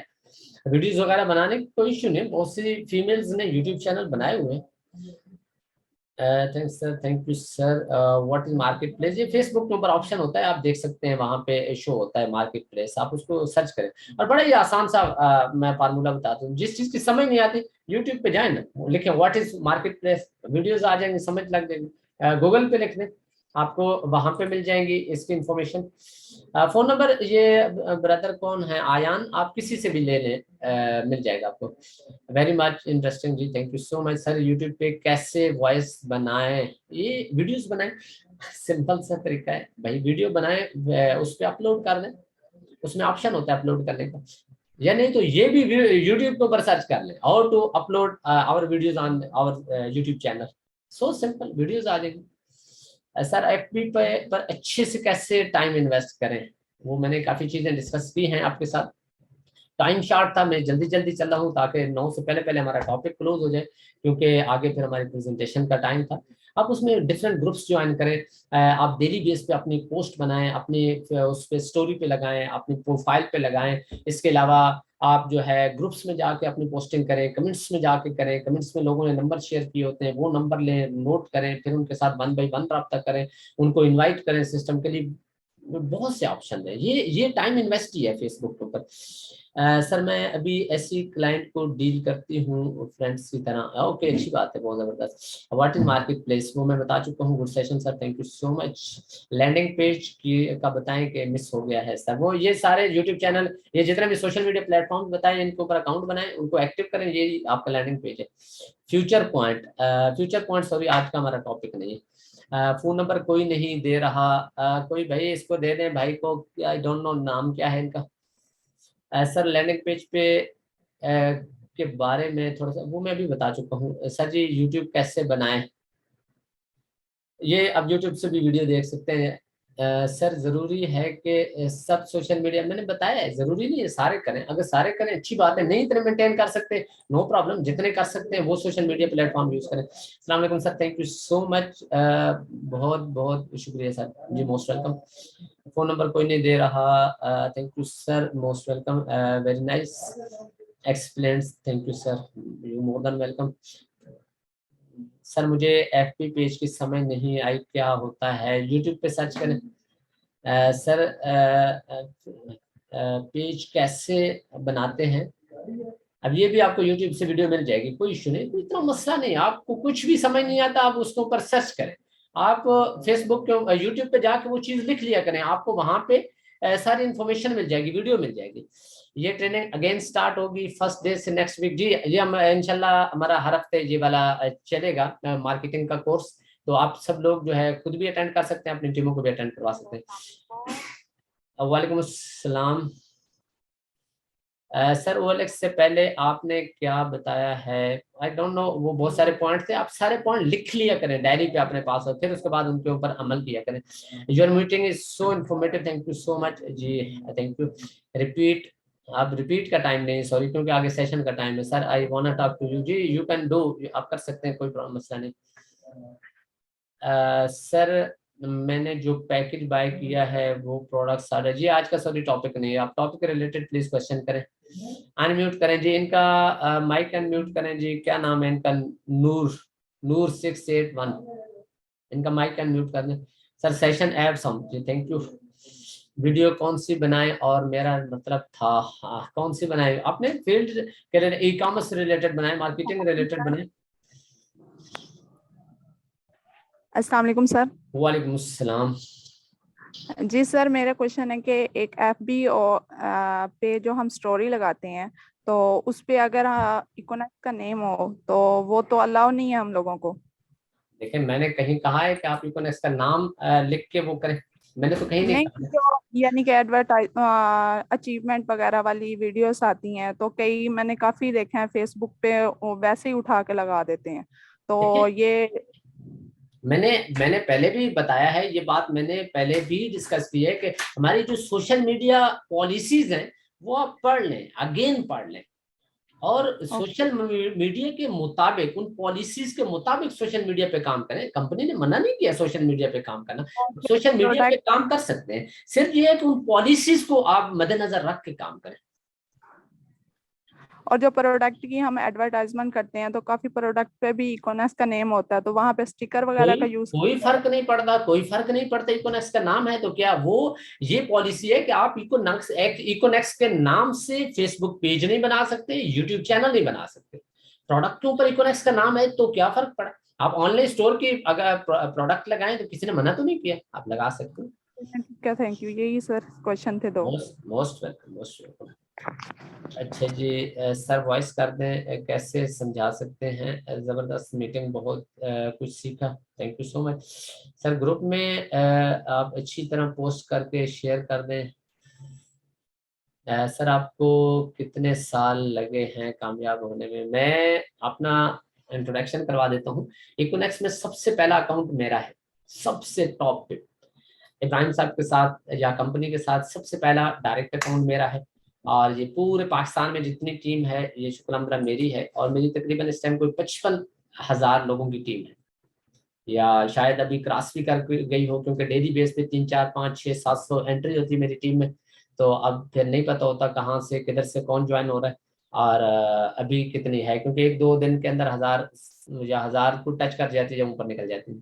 S1: ویڈیوز وغیرہ بنانے کی کوئی ایشو نہیں، بہت سی فیمیلز نے یوٹیوب چینل بنائے ہوئے ہیں۔ Thanks sir, thank you sir. What is market place? یہ فیس بک کے اوپر آپشن ہوتا ہے، آپ دیکھ سکتے ہیں وہاں پہ شو ہوتا ہے مارکیٹ پلیس، آپ اس کو سرچ کریں، اور بڑا ہی آسان سا میں فارمولا بتاتا ہوں، جس چیز کی سمجھ نہیں آتی یوٹیوب پہ جائیں نا، لکھیں what is marketplace, videos آ جائیں گے، سمجھ لگ جائے گی، گوگل پہ لکھ دیں آپ کو وہاں پہ مل جائیں گی اس کی انفارمیشن. فون نمبر یہ بردر کون ہے آیان, آپ کسی سے بھی لے لیں, مل جائے گا آپ کو. ویری مچ انٹرسٹنگ جی, thank you so much sir. YouTube پہ کیسے وائس بنائیں, یہ ویڈیوز بنائیں, سمپل سا طریقہ ہے بھائی. ویڈیو بنائیں, اس پہ اپلوڈ کر دیں, اس میں آپشن ہوتا ہے اپلوڈ کرنے کا, یا نہیں تو یہ بھی یوٹیوب کے اوپر سرچ کر لیں, how to upload our videos on our YouTube channel. So simple, videos آ جائیں گی. سر ایف بی پہ پر اچھے سے کیسے ٹائم انویسٹ کریں, وہ میں نے کافی چیزیں ڈسکس کی ہیں آپ کے ساتھ. ٹائم شارٹ تھا, میں جلدی جلدی چل رہا ہوں تاکہ 9 سے پہلے ہمارا ٹاپک کلوز ہو جائے, کیونکہ آگے پھر ہماری پریزنٹیشن کا ٹائم تھا. آپ اس میں ڈفرینٹ گروپس جوائن کریں, آپ ڈیلی بیس پہ اپنی پوسٹ بنائیں, اپنی اس پہ اسٹوری پہ لگائیں, اپنی پروفائل پہ لگائیں. اس کے علاوہ آپ جو ہے گروپس میں جا کے اپنی پوسٹنگ کریں, کمنٹس میں جا کے کریں, کمنٹس میں لوگوں نے نمبر شیئر کیے ہوتے ہیں وہ نمبر لیں, نوٹ کریں, پھر ان کے ساتھ 1 بائی 1 رابطہ کریں, ان کو انوائٹ کریں سسٹم کے لیے. بہت سے آپشن ہیں, یہ ٹائم انویسٹ ہی ہے فیس بک کے اوپر. سر میں ابھی ایسی کلائنٹ کو ڈیل کرتی ہوں فرینڈس کی طرح. اوکے, اچھی بات ہے, بہت زبردست. واٹ از مارکیٹ پلیس, وہ میں بتا چکا ہوں. Good session sir, thank you so much. Landing page کی کا بتائیں کہ مس ہو گیا ہے سر. وہ یہ سارے یوٹیوب چینل, یہ جتنے بھی سوشل میڈیا پلیٹ فارم بتائیں, ان کے اوپر اکاؤنٹ بنائیں, ان کو ایکٹیو کریں, یہ آپ کا لینڈنگ پیج ہے. فیوچر پوائنٹ سوری آج کا ہمارا ٹاپک نہیں ہے. فون نمبر کوئی نہیں دے رہا, کوئی بھائی اس کو دے دیں بھائی کو, آئی ڈونٹ نو نام کیا ہے ان کا. سر لینڈنگ پیج پہ کے بارے میں تھوڑا سا وہ میں بھی بتا چکا ہوں. سر جی یوٹیوب کیسے بنائیں, یہ اب یوٹیوب سے بھی ویڈیو دیکھ سکتے ہیں. سر ضروری ہے کہ سب سوشل میڈیا, میں نے بتایا ہے ضروری نہیں ہے سارے کریں, اگر سارے کریں اچھی بات ہے, نہیں اتنے مینٹین کر سکتے نو پرابلم, جتنے کر سکتے ہیں وہ social media plate form use کریں. السلام علیکم سر, تھینک یو سو مچ, بہت بہت شکریہ سر جی, موسٹ ویلکم. فون نمبر کوئی نہیں دے رہا, thank you sir, most welcome, very nice explains, thank you sir, you more than welcome. Sir مجھے ایف پی پیج کی سمجھ نہیں آئی, کیا ہوتا ہے, یوٹیوب پہ سرچ کریں. سر پیج کیسے بناتے ہیں, اب یہ بھی آپ کو یوٹیوب سے ویڈیو مل جائے گی, کوئی ایشو نہیں, کوئی اتنا مسئلہ نہیں. آپ کو کچھ بھی سمجھ نہیں آتا آپ اس کے اوپر سرچ کریں. آپ فیس بک کے یوٹیوب پہ جا کے وہ چیز لکھ لیا کریں, آپ کو وہاں پہ ساری انفارمیشن مل جائے گی, ویڈیو مل جائے گی. یہ ٹریننگ اگین سٹارٹ ہوگی فرسٹ ڈے سے نیکسٹ ویک جی. یہ انشاءاللہ ہمارا ہر ہفتے یہ والا چلے گا مارکیٹنگ کا کورس, تو آپ سب لوگ جو ہے خود بھی اٹینڈ کر سکتے ہیں, اپنی ٹیموں کو بھی اٹینڈ کروا سکتے ہیں. وعلیکم السلام. سر او ایل ایکس سے پہلے آپ نے کیا بتایا ہے, آئی ڈونٹ نو, وہ بہت سارے پوائنٹ تھے, آپ سارے پوائنٹ لکھ لیا کریں ڈائری پہ اپنے پاس, اور پھر اس کے بعد ان کے اوپر عمل کیا کریں. Your meeting is so informative, thank you so much جی, تھینک یو. ریپیٹ, اب ریپیٹ کا ٹائم نہیں سوری, کیونکہ آگے سیشن کا ٹائم ہے. Sir I want talk to you جی, یو کین ڈو, آپ کر سکتے ہیں, کوئی مسئلہ نہیں. سر میں نے جو پیکج بائی کیا ہے وہ پروڈکٹ سارے, جی آج کا سوری ٹاپک نہیں ہے, آپ ٹاپک کے ریلیٹڈ پلیز کوشچن کریں. انمیوٹ کریں جی, ان کا مائک انمیوٹ کریں جی, کیا نام ہے ان کا, نور 681, ان کا مائک انمیوٹ کر دیں. سر سیشن ایپ سم جی, تھینک یو. ویڈیو کون سی بنائیں, اور میرا مطلب تھا کون سی بنائیں, اپنے فیلڈ کے ای کامرس ریلیٹڈ بنائیں, مارکیٹنگ ریلیٹڈ بنائیں.
S2: السلام علیکم سر.
S1: وعلیکم السلام.
S2: جی سر, میرا کوشچن ہے کہ ایک ایف بی پہ جو ہم سٹوری لگاتے ہیں تو اس پہ اگر اکونکس کا نیم ہو تو وہ تو الاؤ نہیں ہے ہم لوگوں کو.
S1: دیکھیں میں نے کہیں کہا ہے کہ آپ اکونکس کا نام لکھ کے وہ کریں, میں نے تو کہیں نہیں کہا.
S2: جو یعنی کہ اچیومنٹ وغیرہ والی ویڈیوز آتی ہیں تو کئی میں نے کافی دیکھے ہیں فیس بک پہ, ویسے ہی اٹھا کے لگا دیتے ہیں, تو یہ
S1: میں نے پہلے بھی بتایا ہے, یہ بات میں نے پہلے بھی ڈسکس کی ہے کہ ہماری جو سوشل میڈیا پالیسیز ہیں وہ آپ پڑھ لیں, اگین پڑھ لیں, اور سوشل میڈیا کے مطابق, ان پالیسیز کے مطابق سوشل میڈیا پہ کام کریں. کمپنی نے منع نہیں کیا سوشل میڈیا پہ کام کرنا, سوشل میڈیا پہ کام کر سکتے ہیں, صرف یہ ہے کہ ان پالیسیز کو آپ مد نظر رکھ کے کام کریں.
S2: اور جو پروڈکٹ کی ہم ایڈورٹائزمنٹ کرتے ہیں تو کافی پروڈکٹ پہ بھی اکونکس کا نیم ہوتا ہے, تو وہاں پہ سٹیکر وغیرہ کا یوز
S1: کوئی فرق نہیں پڑتا, کوئی فرق نہیں پڑتا. اکونکس کا نام ہے تو کیا, وہ یہ پالیسی ہے کہ آپ اکونکس کے نام سے فیس بک پیج نہیں بنا سکتے, یوٹیوب چینل نہیں بنا سکتے. پروڈکٹ کے اوپر اکونکس کا نام ہے تو کیا فرق پڑا, आप ऑनलाइन स्टोर की अगर प्रोडक्ट लगाएं तो किसी ने मना तो नहीं किया, आप लगा सकते हो।
S2: क्या, थैंक यू, यही सर क्वेश्चन थे 2।
S1: Most most welcome, most welcome. अच्छा जी, सर वॉइस कर दें, कैसे समझा सकते हैं, जबरदस्त मीटिंग, बहुत कुछ सीखा, thank you so much sir. Group में आप अच्छी तरह पोस्ट करके शेयर कर दें। सर आपको कितने साल लगे हैं कामयाब होने में? मैं अपना इंट्रोडक्शन करवा देता हूँ। इकोनेक्स में सबसे पहला अकाउंट मेरा है, सबसे टॉप पे। इब्राहिम साहब के साथ या कंपनी के साथ सबसे पहला डायरेक्ट अकाउंट मेरा है। और ये पूरे पाकिस्तान में जितनी टीम है ये शुक्र मेरी है, और मेरी तकरीबन इस टाइम कोई 55,000 लोगों की टीम है, या शायद अभी क्रॉस भी कर गई हो, क्योंकि डेली बेस पे 3, 4, 5, 6, 700 एंट्री होती है मेरी टीम में। तो अब फिर नहीं पता होता कहाँ से किधर से कौन ज्वाइन हो रहा है, और अभी कितनी है, क्योंकि 1-2 दिन के अंदर 1000 या 1000 को टच कर जाती है, जब ऊपर निकल जाती है।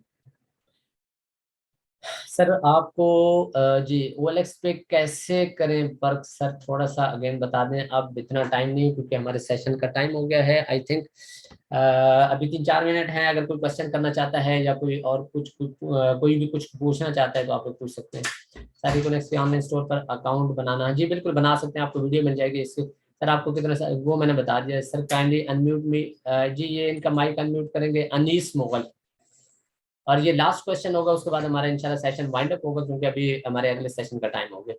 S1: सर आपको जी OLX पे कैसे करें वर्क सर, थोड़ा सा अगेन बता दें। अब इतना टाइम नहीं, क्योंकि हमारे सेशन का टाइम हो गया है आई थिंक। अभी 3-4 मिनट हैं, अगर कोई क्वेश्चन करना चाहता है या कोई और कुछ कोई भी कुछ पूछना चाहता है तो आप लोग पूछ सकते हैं। सर इकोनेक्स के ऑनलाइन स्टोर पर अकाउंट बनाना, जी बिल्कुल बना सकते हैं, आपको वीडियो मिल जाएगी इसकी। सर आपको कितना वो मैंने बता दिया सर। काइंडली अनम्यूट मी, जी ये इनका माइक अनम्यूट करेंगे, अनीस मुगल। और ये लास्ट क्वेश्चन होगा, उसके बाद हमारा इंशाल्लाह सेशन वाइंड अप होगा, क्योंकि अभी हमारे अगले सेशन का टाइम हो गया।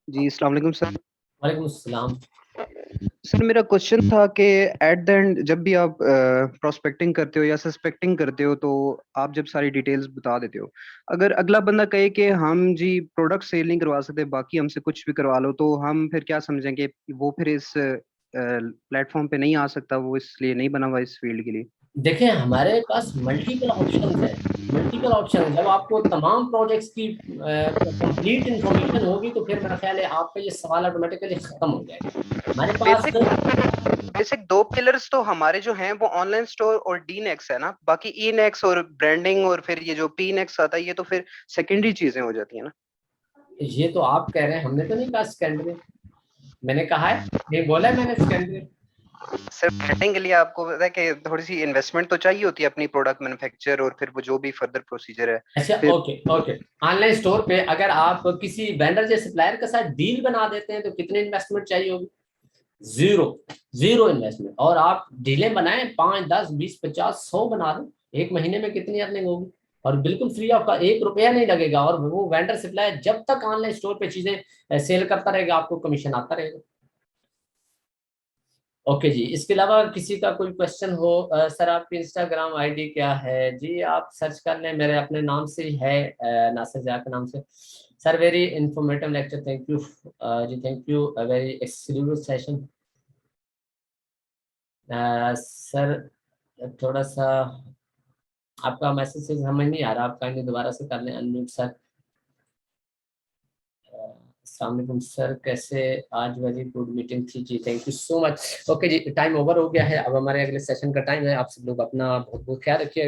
S3: जी अस्सलाम वालेकुम सर।
S1: वालेकुम अस्सलाम।
S3: सर मेरा क्वेश्चन था कि एट द एंड जब भी आप प्रोस्पेक्टिंग करते हो या सस्पेक्टिंग करते हो, तो आप जब सारी डिटेल्स बता देते हो, अगर अगला बंदा कहे कि हम जी प्रोडक्ट सेल नहीं करवा सकते, बाकी हमसे कुछ भी करवा लो, तो हम फिर क्या समझेंगे वो फिर इस प्लेटफॉर्म पे नहीं आ सकता, वो इसलिए नहीं बना हुआ इस फील्ड के लिए?
S1: देखें हमारे पास मल्टीपल ऑप्शन है, मल्टीपल ऑप्शन है। जब आपको तमाम प्रोजेक्ट्स की कंप्लीट इंफॉर्मेशन होगी तो फिर मेरा ख्याल है आपका ये सवाल ऑटोमेटिकली खत्म हो जाएगा। हमारे पास
S3: बेसिक 2 पिलर्स तो हमारे जो हैं वो ऑनलाइन स्टोर और डीनेक्स है ना, बाकी ईनेक्स और ब्रांडिंग और फिर ये जो पीनेक्स आता है ये तो फिर सेकेंडरी चीजें हो जाती है ना।
S1: ये तो आप कह रहे हैं, हमने तो नहीं कहा सेकेंडरी, मैंने कहा है, ये बोला है मैंने सेकेंडरी।
S3: सर ब्रांडिंग के लिए आपको पता है कि थोड़ी सी इन्वेस्टमेंट तो चाहिए होती है अपनी प्रोडक्ट मैन्युफैक्चर और फिर वो जो भी फर्दर प्रोसीजर है।
S1: अच्छा
S3: फिर
S1: ओके ओके। ऑनलाइन स्टोर पे अगर आप किसी वेंडर या सप्लायर के साथ डील बना देते हैं तो कितनी इन्वेस्टमेंट चाहिए होगी? Zero, zero investment. और आप डीलें बनाएं 5, 10, 20, 50, 100 बना दें, एक महीने में कितनी अर्निंग होगी? और बिल्कुल फ्री ऑफ का, 1 रुपया नहीं लगेगा। और वो वेंडर सप्लायर जब तक ऑनलाइन स्टोर पे चीजें सेल करता रहेगा आपको कमीशन आता रहेगा। ओके जी, इसके अलावा किसी का कोई क्वेश्चन हो? सर आपकी इंस्टाग्राम आईडी क्या है? जी आप सर्च कर लें, मेरे अपने नाम से ही है, नासिर ज़िया के नाम से। Sir very informative lecture, thank you जी, thank you, very exclusive session. Sir थोड़ा सा आपका मैसेज समझ नहीं आ रहा, आप काइंडली दोबारा से कर लें अनम्यूट सर। अस्सलाम वालेकुम सर, कैसे? आज वेरी गुड मीटिंग थी जी, thank you so much. Okay जी, टाइम ओवर हो गया है, अब हमारे अगले सेशन का टाइम है। आप सब लोग अपना बहुत बहुत ख्याल रखिए।